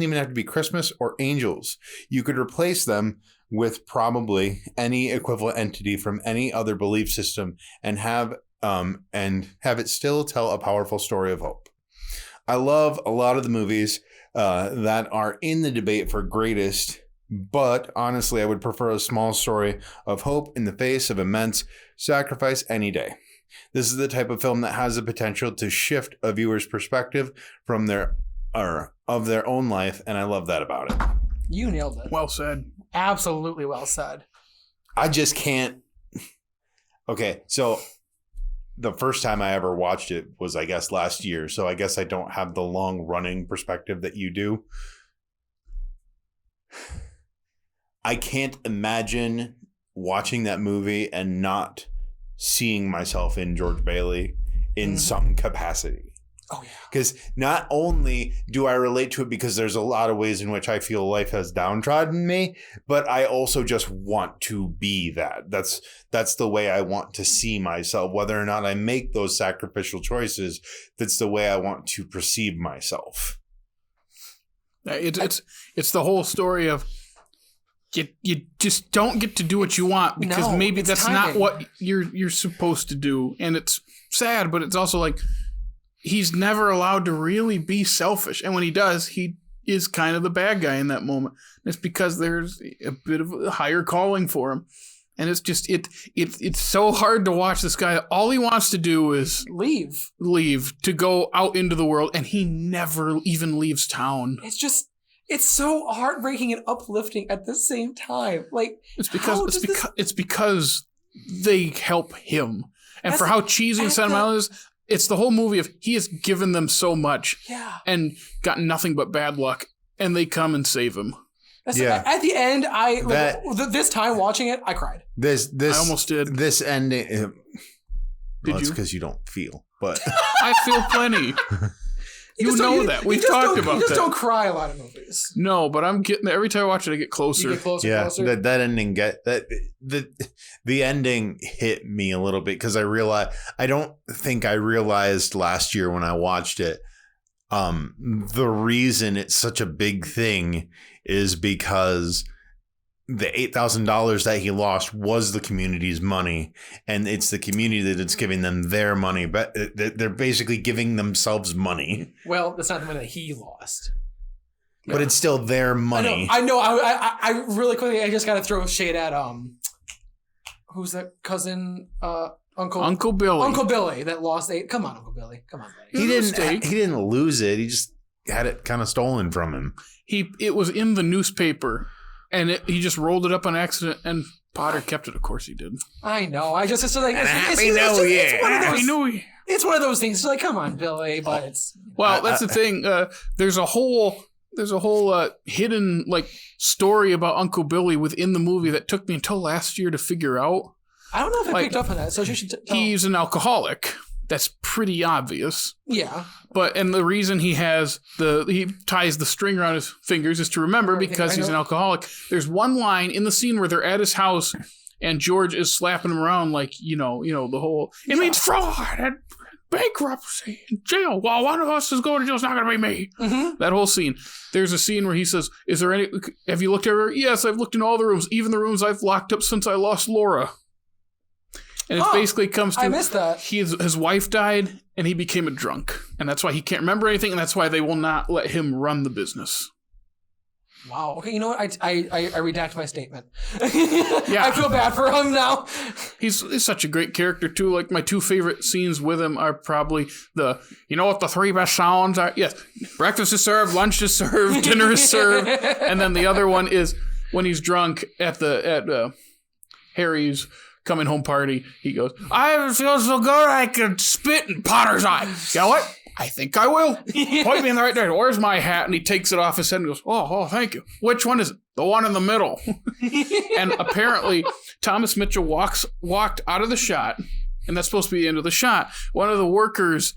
even have to be Christmas or angels. You could replace them with probably any equivalent entity from any other belief system and have it still tell a powerful story of hope. I love a lot of the movies that are in the debate for greatest But honestly, I would prefer a small story of hope in the face of immense sacrifice any day. This is the type of film that has the potential to shift a viewer's perspective from of their own life, and I love that about it. You nailed it. Well said. Absolutely well said. I just can't. Okay, so the first time I ever watched it was, I guess, last year. So I guess I don't have the long running perspective that you do. I can't imagine watching that movie and not seeing myself in George Bailey in some capacity. Oh, yeah. Because not only do I relate to it because there's a lot of ways in which I feel life has downtrodden me, but I also just want to be that. That's the way I want to see myself. Whether or not I make those sacrificial choices, that's the way I want to perceive myself. It's the whole story of you just don't get to do what you want because maybe that's timing. Not what you're supposed to do. And it's sad, but it's also like he's never allowed to really be selfish. And when he does, he is kind of the bad guy in that moment. And it's because there's a bit of a higher calling for him. And it's just it's so hard to watch this guy. All he wants to do is leave to go out into the world, and he never even leaves town. It's so heartbreaking and uplifting at the same time. Like it's because they help him, and for how cheesy and sentimental it is, it's the whole movie of he has given them so much, and gotten nothing but bad luck, and they come and save him. At the end, this time watching it, I cried. I almost did. This ending. Did you? Because you don't feel, but I feel plenty. You know that. We've talked about that. You just don't cry a lot of movies. No, but I'm getting there. Every time I watch it, I get closer. You get closer. That ending the ending hit me a little bit because I don't think I realized last year when I watched it, the reason it's such a big thing is because the $8,000 that he lost was the community's money, and it's the community that's giving them their money. But they're basically giving themselves money. Well, that's not the money that he lost. But it's still their money. I know. I really quickly, I just got to throw shade at who's that cousin? Uncle Billy. Uncle Billy that lost $8. Come on, Uncle Billy. Come on, buddy. He didn't lose it. He just had it kind of stolen from him. It was in the newspaper. And he just rolled it up on accident, and Potter kept it. Of course he did. I know. I just it's like Happy New Year. It's one of those things. It's like, come on, Billy, but it's that's the thing. There's a whole hidden like story about Uncle Billy within the movie that took me until last year to figure out. I don't know if I picked up on that. So you should. He's an alcoholic. That's pretty obvious. Yeah. And the reason he ties the string around his fingers is to remember because he's an alcoholic. There's one line in the scene where they're at his house and George is slapping him around like, the whole, it means fraud and bankruptcy and jail. Well, one of us is going to jail. It's not going to be me. Mm-hmm. That whole scene. There's a scene where he says, have you looked everywhere? Yes, I've looked in all the rooms, even the rooms I've locked up since I lost Laura. And it basically comes to, I missed that. His wife died and he became a drunk. And that's why he can't remember anything. And that's why they will not let him run the business. Wow. Okay, you know what? I redact my statement. Yeah. I feel bad for him now. He's such a great character too. Like my two favorite scenes with him are probably the three best sounds are? Yes. Breakfast is served, lunch is served, dinner is served. And then the other one is when he's drunk at Harry's coming home party, he goes, I feel so good I could spit in Potter's eye. You know what? I think I will. Point me in the right direction. Where's my hat? And he takes it off his head and goes, oh, thank you. Which one is it? The one in the middle. And apparently Thomas Mitchell walked out of the shot, and that's supposed to be the end of the shot. One of the workers,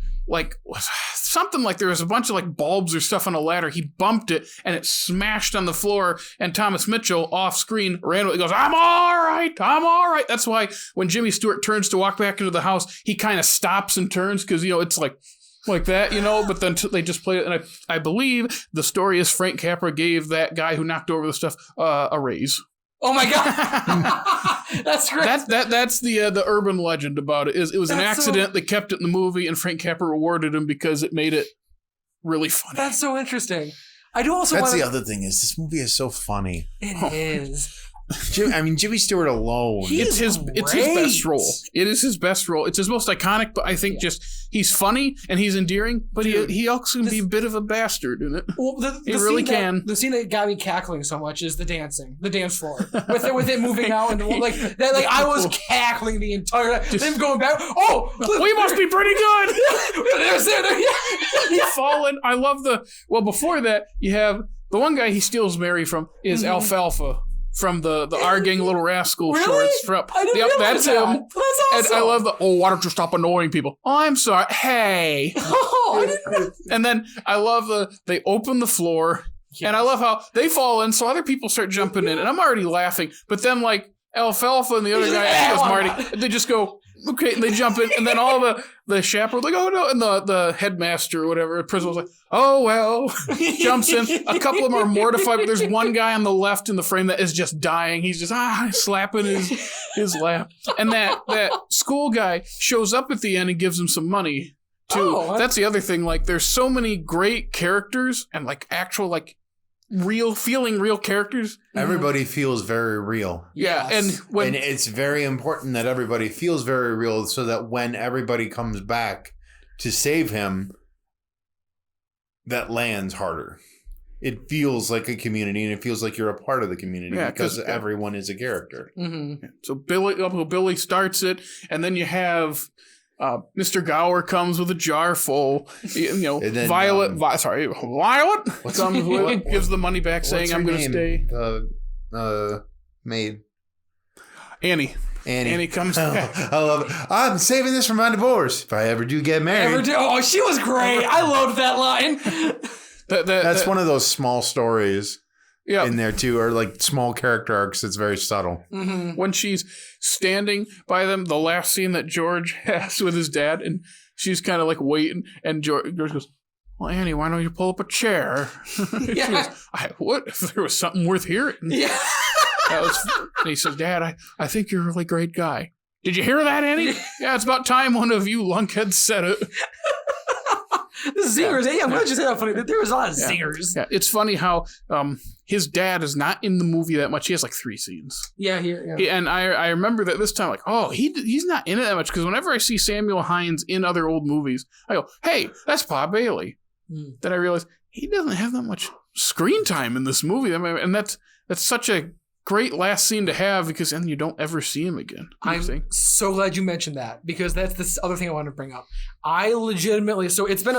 something like there was a bunch of bulbs or stuff on a ladder. He bumped it and it smashed on the floor. And Thomas Mitchell off screen ran with it. He goes, I'm all right. That's why when Jimmy Stewart turns to walk back into the house, he kind of stops and turns because, it's like that, but then they just played it. And I believe the story is Frank Capra gave that guy who knocked over the stuff a raise. Oh my God. That's great. That's the urban legend about it. It was an accident. They kept it in the movie and Frank Capra rewarded him because it made it really funny. That's so interesting. I do also That's the other thing is this movie is so funny. It is. Jimmy Stewart alone. It's his best role. It is his best role. It's his most iconic, but I think just he's funny and he's endearing, but he also can be a bit of a bastard in it. Well, he really can. The scene that got me cackling so much is the dance floor with it moving out and like that. Like I was cackling the entire time. Them going back. Oh, we must be pretty good. He's fallen. I love before that you have the one guy he steals Mary from is Alfalfa. From the Our Gang Little Rascal shorts. I didn't realize that's him. That's awesome. And I love why don't you stop annoying people? Oh, I'm sorry. Hey. I didn't know. And then I love they open the floor. Yes. And I love how they fall in, so other people start jumping in. And I'm already laughing. But then, like, Alfalfa and the other guy, Marty, they just go, okay, and they jump in. And then all the chaperones, like, oh, no. And the headmaster or whatever, principal's like, oh, well. Jumps in. A couple of them are mortified, but there's one guy on the left in the frame that is just dying. He's just, slapping his lap. And that school guy shows up at the end and gives him some money, too. That's the other thing. Like, there's so many great characters and, like, actual, like, real characters. Everybody feels very real. Yeah, yes. And it's very important that everybody feels very real so that when everybody comes back to save him, that lands harder. It feels like a community and it feels like you're a part of the community because everyone is a character. Mm-hmm. So Billy starts it, and then you have Mr. Gower comes with a jar full. Then, Violet comes with gives the money back, saying, "I'm going to stay." Maid Annie comes back. I love it. I'm saving this for my divorce if I ever do get married. Oh, she was great. I loved that line. That's one of those small stories. Yeah. In there too, or like small character arcs. It's very subtle. Mm-hmm. When she's standing by them, the last scene that George has with his dad, and she's kind of like waiting, and George goes, "Well, Annie, why don't you pull up a chair?" Yeah. She goes, "I would if there was something worth hearing." Yeah. And he says, "Dad, I think you're a really great guy. Did you hear that, Annie? Yeah, it's about time one of you lunkheads said it." The zingers. Yeah, I'm glad you said that funny. There was a lot of zingers. Yeah, it's funny how his dad is not in the movie that much. He has like 3 scenes. Yeah, And I remember that this time, like, oh, he's not in it that much, because whenever I see Samuel Hines in other old movies, I go, hey, that's Pa Bailey. Then I realize he doesn't have that much screen time in this movie. I mean, and that's such a great last scene to have, because then you don't ever see him again. I'm so glad you mentioned that, because that's the other thing I wanted to bring up. I legitimately, so it's been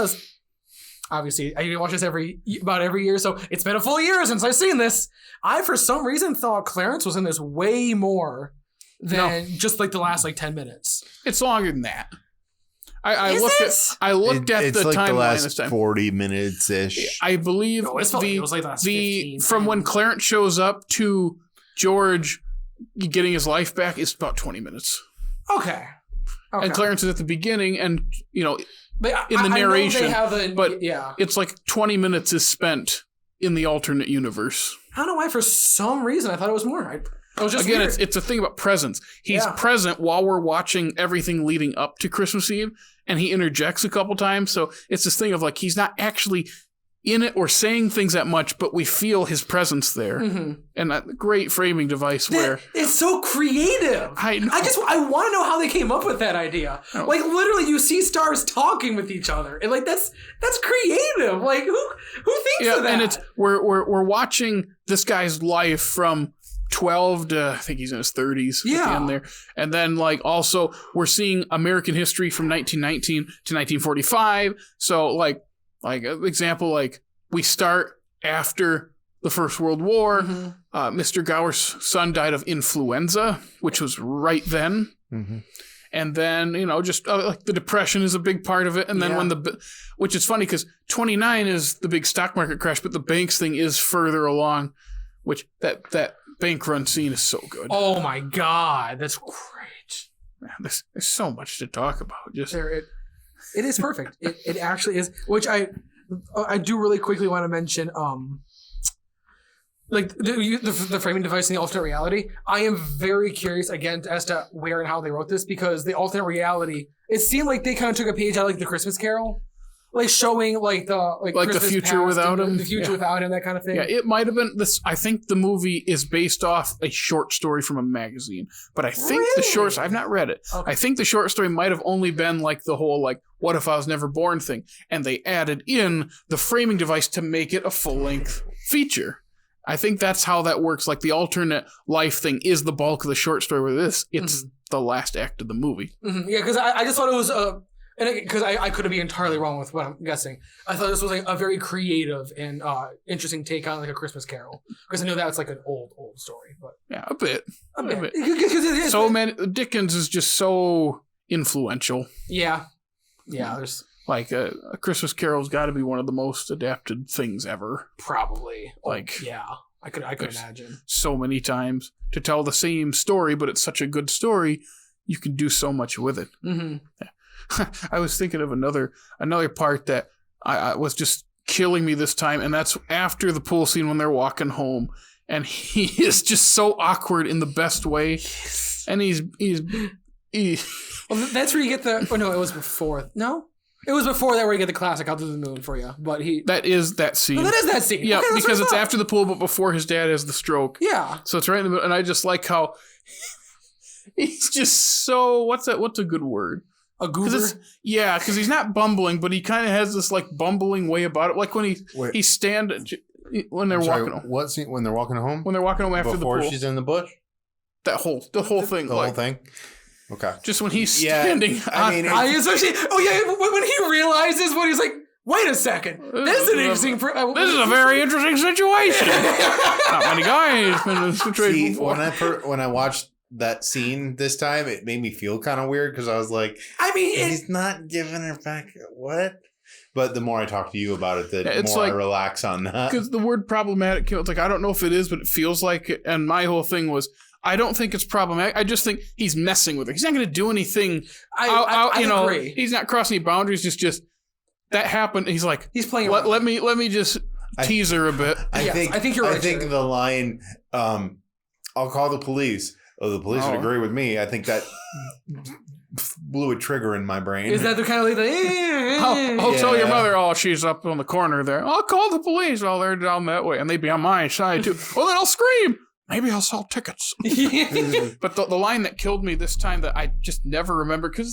obviously I watch this about every year, so it's been a full year since I've seen this. I for some reason thought Clarence was in this way more than just like the last like 10 minutes. It's longer than that. I looked at it's the like timeline the last this time. 40 minutes ish. I believe it was like the last 15. From when Clarence shows up to George getting his life back is about 20 minutes. Okay. And Clarence is at the beginning, and but in the narration, but it's like 20 minutes is spent in the alternate universe. I don't know why. For some reason, I thought it was more. I was just again, weird. it's a thing about presence. He's present while we're watching everything leading up to Christmas Eve, and he interjects a couple times. So it's this thing of like he's not actually in it or saying things that much, but we feel his presence there. Mm-hmm. And that great framing device where it's so creative. I know. I want to know how they came up with that idea. Oh. Like literally, you see stars talking with each other, and like that's creative. Like who thinks of that? And it's we're watching this guy's life from 12 to I think he's in his 30s at the end there. And then like also we're seeing American history from 1919 to 1945. So like example, like we start after the First World War. Mm-hmm. Mr. Gower's son died of influenza, which was right then. Mm-hmm. And then, just like the Depression is a big part of it. And then which is funny because 29 is the big stock market crash, but the banks thing is further along, which that bank run scene is so good. Oh my God. That's great. Man, there's so much to talk about. It is perfect. It actually is, which I do really quickly want to mention, like the framing device in the alternate reality. I am very curious again as to where and how they wrote this, because the alternate reality, it seemed like they kind of took a page out of like the Christmas Carol, like showing like the the future without him, the future without him, that kind of thing. Yeah, it might have been this. I think the movie is based off a short story from a magazine, but I think the short. I've not read it. Okay. I think the short story might have only been like the whole like "what if I was never born" thing, and they added in the framing device to make it a full length feature. I think that's how that works. Like the alternate life thing is the bulk of the short story. With this, it's the last act of the movie. Mm-hmm. Yeah, because I just thought it was and because I could be entirely wrong with what I'm guessing. I thought this was like a very creative and interesting take on like A Christmas Carol, because I know that's like an old story, but yeah, a bit. So man, Dickens is just so influential. Yeah, there's like A Christmas Carol's got to be one of the most adapted things ever. Probably. Like yeah, I could imagine so many times to tell the same story, but it's such a good story, you can do so much with it. Mm-hmm. Yeah. I was thinking of another part that I was just killing me this time, and that's after the pool scene when they're walking home, and he is just so awkward in the best way, and he's well, that's where you get the. Oh no, it was before. No, it was before that where you get the classic "I'll do the moon for you." But that is that scene. No, that is that scene. Yeah, okay, because it's after the pool, but before his dad has the stroke. Yeah, so it's right in the middle, and I just like how he's just so. What's that? What's a good word? A goober? Yeah, because he's not bumbling, but he kind of has this like bumbling way about it. Like when when they're walking home. What scene? When they're walking home? When they're walking home after before the pool. She's in the bush? The whole thing. The whole thing? Okay. Just when he's standing. Especially, when he realizes what he's like, wait a second. This is an interesting. This is a very interesting situation. Not many guys been in this situation before. When I watched that scene this time, it made me feel kind of weird because I was like, he's not giving her back. What? But the more I talk to you about it, the more I relax on that. Because the word problematic, it's like, I don't know if it is, but it feels like it. And my whole thing was, I don't think it's problematic. I just think he's messing with her. He's not going to do anything. I agree. He's not crossing any boundaries. Just that happened. He's like, he's playing. Let me just tease her a bit. I think you're right. I think the line, I'll call the police. Oh, the police would agree with me. I think that blew a trigger in my brain. Is that the kind of like I'll tell your mother, she's up on the corner there. I'll call the police. They're down that way. And they'd be on my side too. Well, then I'll scream. Maybe I'll sell tickets. But the line that killed me this time that I just never remember, because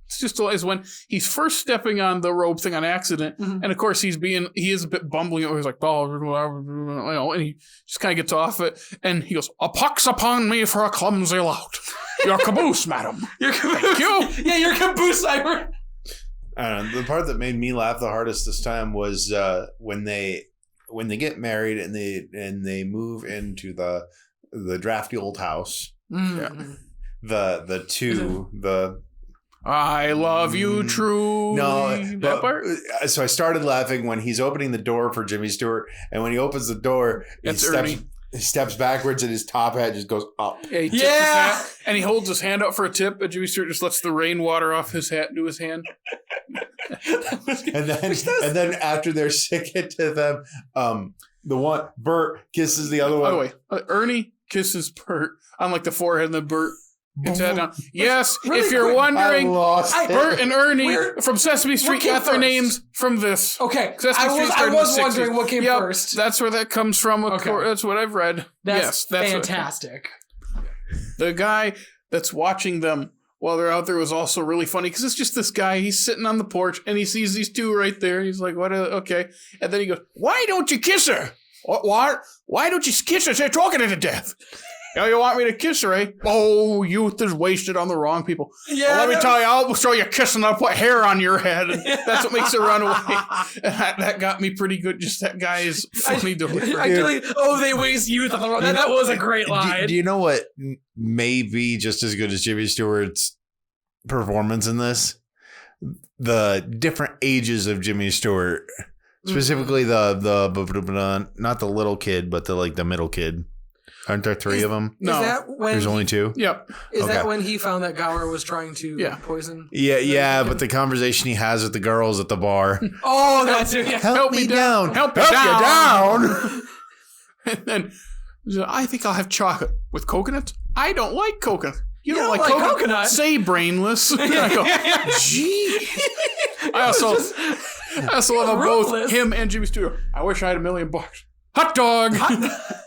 it's just is when he's first stepping on the rope thing on accident, and of course he is a bit bumbling. He's like, and he just kind of gets off it, and he goes, "A pox upon me for a clumsy lout. Your caboose, madam. Your caboose. Thank you. Yeah, your caboose." The part that made me laugh the hardest this time was when they get married and they move into the drafty old house. Mm-hmm. The I love you truly. No, that part. So I started laughing when he's opening the door for Jimmy Stewart, and when he opens the door, he steps backwards and his top hat just goes up. Yeah, he tips his hat, and he holds his hand up for a tip, and Jimmy Stewart just lets the rainwater off his hat into his hand. and then after they're singing to them, Bert kisses the other one. By the way, Ernie kisses Bert on like the forehead, and then Bert gets that down. Yes, really if you're wondering, Bert and Ernie from Sesame Street got their names from this. Okay, I was wondering what came first. That's where that comes from. Okay. That's what I've read. That's fantastic. The guy that's watching them while they're out there was also really funny, because it's just this guy. He's sitting on the porch and he sees these two right there. He's like, "What? Okay," and then he goes, "Why don't you kiss her? What? Why don't you kiss her? They're talking her to death." You want me to kiss her, eh? Oh, youth is wasted on the wrong people. Yeah, well, let me tell you, I'll show you kissing. I'll put hair on your head. And that's what makes her run away. And that got me pretty good. Just that guy is funny delivery. They waste youth on the wrong. That was a great line. Do you know what may be just as good as Jimmy Stewart's performance in this? The different ages of Jimmy Stewart, specifically the not the little kid, but the middle kid. Aren't there three of them? No. There's only two? Yep. Is that when he found that Gower was trying to poison? Yeah, but the conversation he has with the girls at the bar. Oh, that's it. Yeah. Help me down. Help you down. And then, I think I'll have chocolate with coconut. I don't like coconut. You don't like coconut? Say brainless. And I go, gee. I also love both him and Jimmy Stewart. I wish I had $1 million. Hot dog.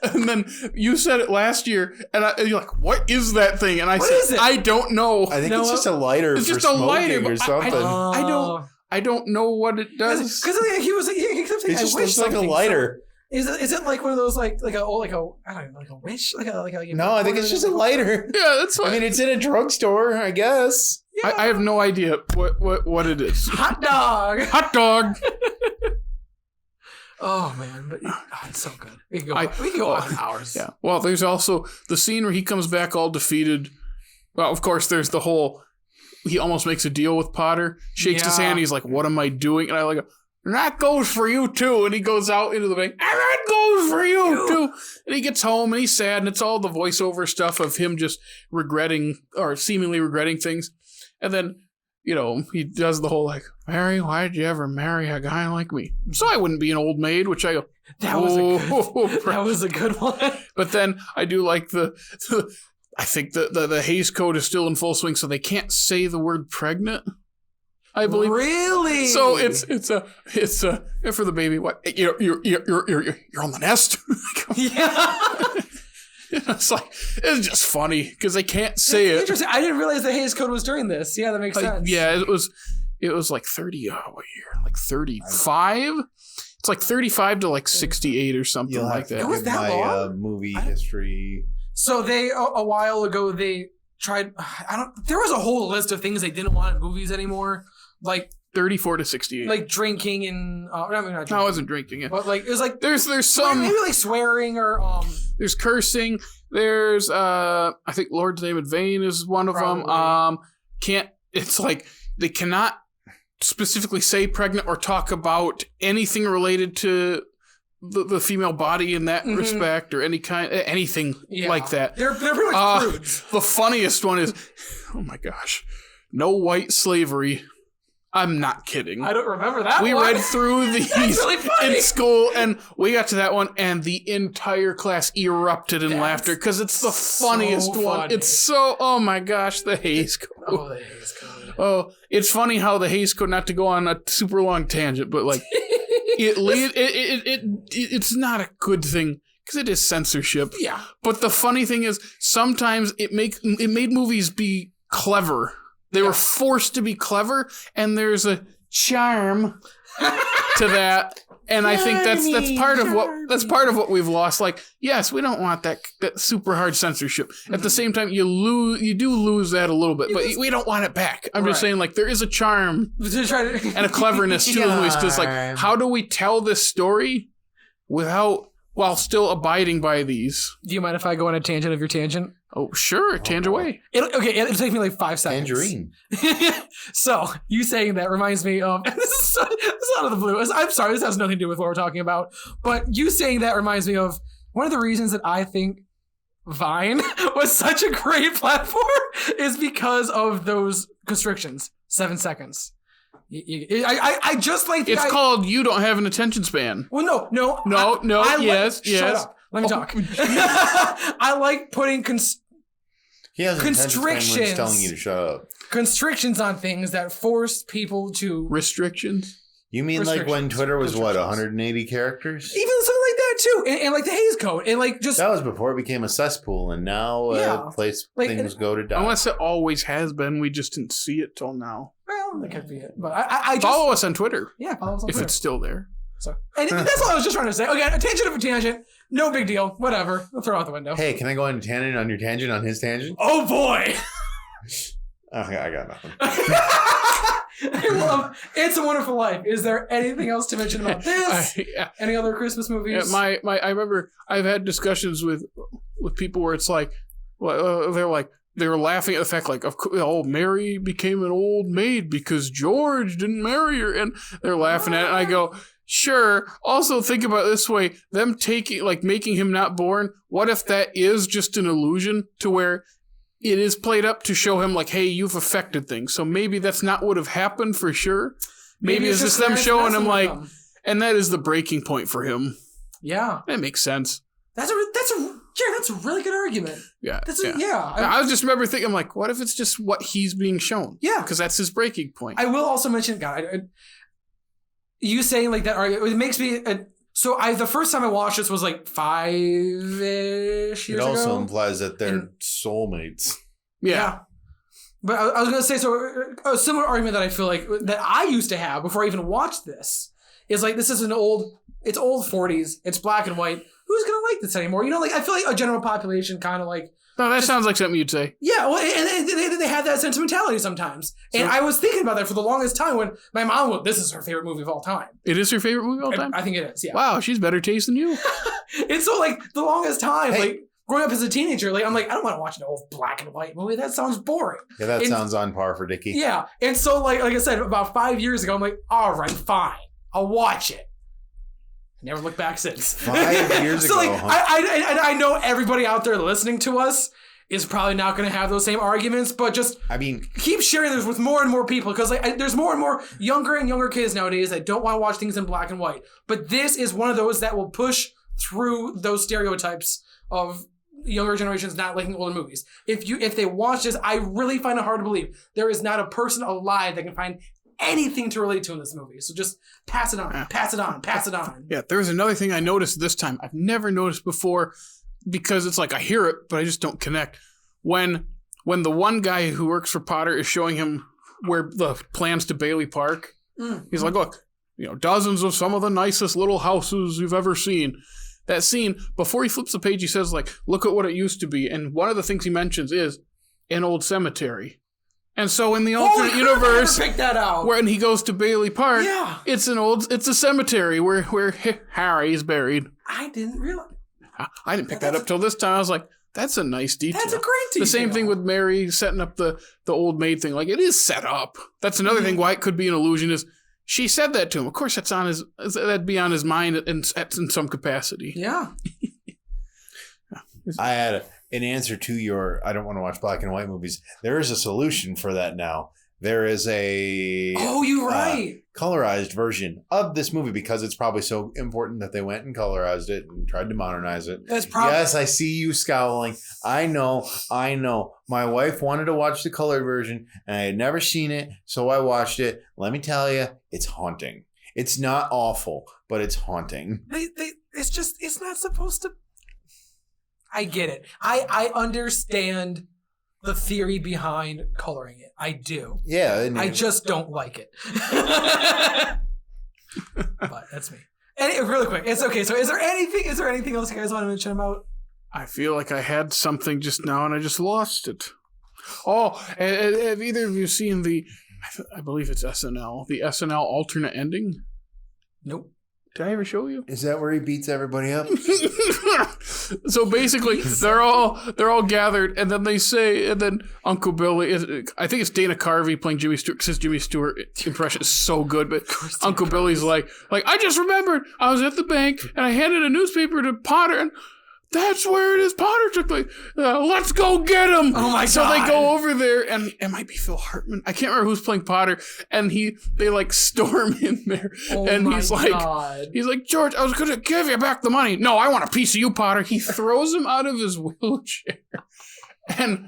And then you said it last year, and you're like, "What is that thing?" And I said, "I don't know." I think it's just a lighter. It's just a lighter or something. I don't know what it does. Because he kept saying, it just looks like a lighter. Is it like one of those like a I don't know, like a wish No, I think it's just a lighter. Yeah, that's fine. I mean, it's in a drugstrogstore, I guess. Yeah. I have no idea what it is. Hot dog. Hot dog. Oh man, but it's so good. We can go on hours. Yeah. Well, there's also the scene where he comes back all defeated. Well, of course, there's the whole. He almost makes a deal with Potter, shakes his hand. He's like, "What am I doing?" And I like, "And that goes for you too." And he goes out into the bank. And that goes for you too. And he gets home and he's sad. And it's all the voiceover stuff of him just regretting or seemingly regretting things. And then, he does the whole like, "Mary, why did you ever marry a guy like me? So I wouldn't be an old maid," which I go, that was a good one. But then I do like I think the Hays Code is still in full swing, so they can't say the word pregnant. I believe. Really? So it's for the baby. What you're on the nest? Yeah. It's just funny because they can't say it. Interesting. I didn't realize the Hays Code was during this. Yeah, that makes sense. Yeah, it was like 30. What year? Like 35. It's like 35 to like 68 or something like that. It was that long? Movie history. So a while ago they tried. There was a whole list of things they didn't want in movies anymore, like 34 to 68, like drinking and not drinking. No, I wasn't drinking it, but like it was like there's some maybe like swearing or there's cursing. There's I think Lord's Name in Vain is one of them. It's like they cannot specifically say pregnant or talk about anything related to the female body in that respect or anything like that. They're pretty much prudes. The funniest one is, oh my gosh, no white slavery. I'm not kidding. I don't remember that we one. read through these really in school, and we got to that one, and the entire class erupted in laughter because it's the funniest one. It's so, oh my gosh, the Hays Code. Oh, the Hays Code. Oh, it's funny how the Hays Code, not to go on a super long tangent, but like, it's not a good thing because it is censorship. Yeah. But the funny thing is, sometimes it made movies be clever. They were forced to be clever, and there's a charm to that. And I think that's part of what we've lost. Like, yes, we don't want that super hard censorship. At the same time, you do lose that a little bit, but we don't want it back. I'm just saying, like, there is a charm and a cleverness to the movies. Because, like, how do we tell this story while still abiding by these? Do you mind if I go on a tangent of your tangent? Oh, sure. Tangent away. It'll take me like 5 seconds. Tangerine. So, you saying that reminds me of... This is out of the blue. I'm sorry, this has nothing to do with what we're talking about. But you saying that reminds me of one of the reasons that I think Vine was such a great platform is because of those constrictions. 7 seconds. I just like... It's called You Don't Have an Attention Span. Well, no. Yes. Shut up. Let me talk. I like putting he has constrictions. Telling you to shut up. Constrictions on things that force people to restrictions. You mean like when Twitter was 180 characters? Even something like that too, and like the Hays Code, and like just that was before it became a cesspool, and now things go to die. Unless it always has been, we just didn't see it till now. Well, that could be it. But I just, follow us on Twitter. Yeah, follow us on Twitter if it's still there. So, and that's all I was just trying to say. Okay, a tangent of a tangent. No big deal. Whatever. We'll throw it out the window. Hey, can I go on a tangent on your tangent on his tangent? Oh, boy. Okay, I got nothing. I love It's a Wonderful Life. Is there anything else to mention about this? Any other Christmas movies? I remember I've had discussions with people where it's like, they were laughing at the fact like, Mary became an old maid because George didn't marry her, and they're laughing at it. And I go, sure. Also, think about it this way: them making him not born. What if that is just an illusion to where it is played up to show him like, hey, you've affected things. So maybe that's not what have happened for sure. Maybe it's just them showing him like, and that is the breaking point for him. Yeah, that makes sense. That's a really good argument. Yeah. I was just remember thinking, I'm like, what if it's just what he's being shown? Yeah. Because that's his breaking point. I will also mention, God, you saying like that argument, it makes me. The first time I watched this was like 5-ish years ago. It also implies that they're soulmates. Yeah. But I was going to say, so a similar argument that I feel like that I used to have before I even watched this is like, this is it's old 40s. It's black and white. Who's going to like this anymore? Like, I feel like a general population kind of like. No, that sounds like something you'd say. Yeah, well, and they have that sentimentality sometimes. And I was thinking about that for the longest time when my mom went, this is her favorite movie of all time. It is her favorite movie of all time? I think it is, yeah. Wow, she's better taste than you. And so, like, the longest time, like, growing up as a teenager, like, I'm like, I don't want to watch an old black and white movie. That sounds boring. Yeah, that sounds on par for Dickey. Yeah. And so, like I said, about 5 years ago, I'm like, all right, fine. I'll watch it. Never looked back since. 5 years ago. So, like, I know everybody out there listening to us is probably not going to have those same arguments, but just keep sharing this with more and more people because like there's more and more younger and younger kids nowadays that don't want to watch things in black and white. But this is one of those that will push through those stereotypes of younger generations not liking older movies. If they watch this, I really find it hard to believe there is not a person alive that can find anything to relate to in this movie. So just pass it on, pass it on, pass it on. Yeah, there's another thing I noticed this time. I've never noticed before. Because it's like I hear it, but I just don't connect. When the one guy who works for Potter is showing him where the plans to Bailey Park, he's like, look, dozens of some of the nicest little houses you've ever seen. That scene, before he flips the page, he says, like, look at what it used to be. And one of the things he mentions is an old cemetery. And so in the alternate universe, pick that out. when he goes to Bailey Park, it's a cemetery where Harry is buried. I didn't realize. I didn't pick that up till this time. I was like, that's a nice detail. That's a great detail. The same thing with Mary setting up the old maid thing. Like, it is set up. That's another thing why it could be an illusion is she said that to him. Of course, that'd be on his mind in some capacity. Yeah. I had an answer to your, I don't want to watch black and white movies. There is a solution for that now. There is a you're right. Colorized version of this movie because it's probably so important that they went and colorized it and tried to modernize it. That's probably yes, I see you scowling. I know. My wife wanted to watch the colored version and I had never seen it, so I watched it. Let me tell you, it's haunting. It's not awful, but it's haunting. It's not supposed to. I get it. I understand the theory behind coloring it. I do. Yeah. I just don't like it. But that's me. And really quick, it's okay. So is there anything else you guys want to mention about? I feel like I had something just now and I just lost it. Oh, have either of you seen I believe it's SNL, the SNL alternate ending? Nope. Did I ever show you? Is that where he beats everybody up? So basically, they're all gathered, and then Uncle Billy, I think it's Dana Carvey playing Jimmy Stewart, because his Jimmy Stewart impression is so good, but Uncle Billy's like, I just remembered I was at the bank, and I handed a newspaper to Potter, and that's where it is. Potter took let's go get him. Oh my God. So they go over there, and it might be Phil Hartman. I can't remember who's playing Potter. And they like storm in there. And he's like, George, I was going to give you back the money. No, I want a piece of you, Potter. He throws him out of his wheelchair. And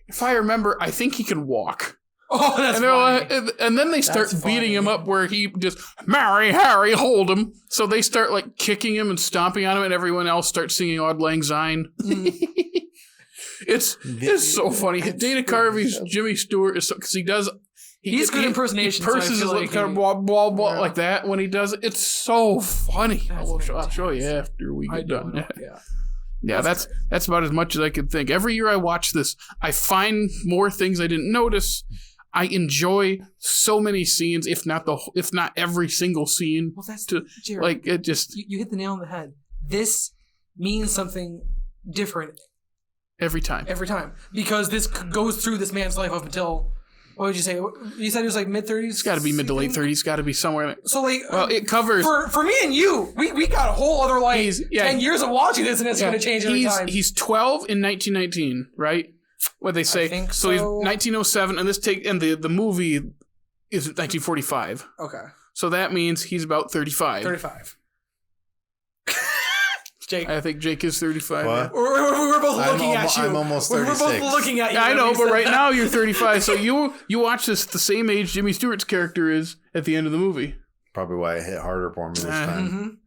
if I remember, I think he can walk. Oh, that's funny. And then they start beating him up where he just, Mary, Harry, hold him. So they start like kicking him and stomping on him, and everyone else starts singing Auld Lang Syne. It's so funny. Dana Carvey's Jimmy Stewart is because he's good impersonation. He purses his lips kind of blah, blah, blah, like that when he does it. It's so funny. I'll show you after we get done. Yeah, that's about as much as I could think. Every year I watch this, I find more things I didn't notice. I enjoy so many scenes, if not every single scene. Well, that's Jared, like it just you hit the nail on the head. This means something different every time, because this goes through this man's life up until. What would you say? You said he was like mid-30s? It's got to be mid to late 30s. It's got to be somewhere. So like, well, it covers for me and you. We got a whole other 10 years of watching this, and it's going to change every time. He's 12 in 1919, right? What they say? I think so. He's 1907, and the movie is 1945. Okay. So that means he's about 35. 35. Jake. I think Jake is 35. What? We're both looking at you. I'm almost 36. We're both looking at you. I know, but right now you're 35. So you watch this the same age Jimmy Stewart's character is at the end of the movie. probably why it hit harder for me this time.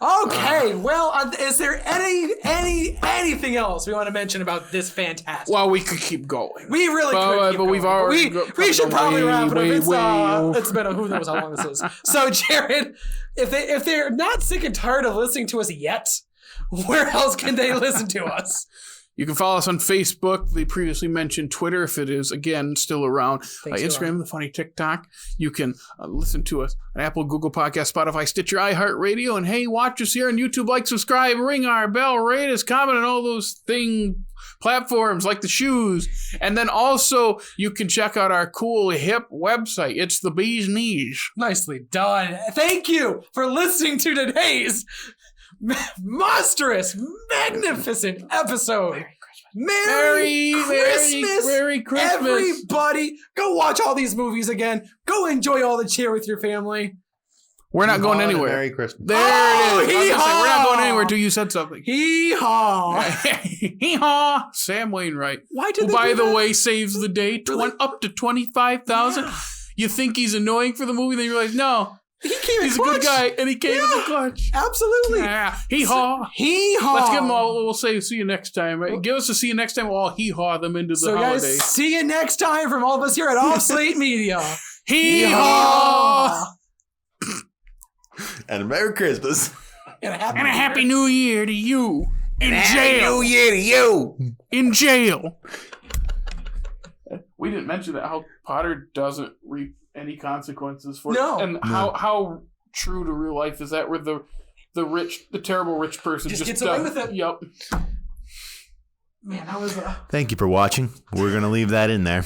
Okay, well, is there anything else we want to mention about this fantastic? Well, we could keep going. We really could keep but we've going. already We should probably wrap it up. way It's been who knows how long this is. So, Jared, if they're not sick and tired of listening to us yet, where else can they listen to us? You can follow us on Facebook, the previously mentioned Twitter, if it is, again, still around. Instagram, the funny TikTok. You can listen to us on Apple, Google Podcasts, Spotify, Stitcher, iHeartRadio. And hey, watch us here on YouTube. Like, subscribe, ring our bell, rate us, comment on all those platforms like the shoes. And then also, you can check out our cool, hip website. It's the Bee's Knees. Nicely done. Thank you for listening to today's monstrous, magnificent episode. Merry Christmas, everybody. Go watch all these movies again. Go enjoy all the cheer with your family. We're not going anywhere. Merry Christmas. There it is. We're not going anywhere until you said something. Hee-haw. Hee-haw. Sam Wainwright. Why did who, by the way, saves the day. Up to 25,000. Yeah. You think he's annoying for the movie, then you realize, no. He's a good guy, and he came in the clutch. Absolutely. Yeah. Hee-haw. Hee-haw. Let's give them all, we'll say see you next time. Right? Give us a see you next time. We'll all hee-haw them into the holiday. So, guys, see you next time from all of us here at All Slate Media. Hee-haw. And a Merry Christmas. And a Happy New Year to you. In jail. Happy New Year to you. In jail. We didn't mention that how Potter doesn't reap any consequences for it. And how true to real life is that, where the terrible rich person just gets away with it. Yep. Man, that was Thank you for watching. We're going to leave that in there.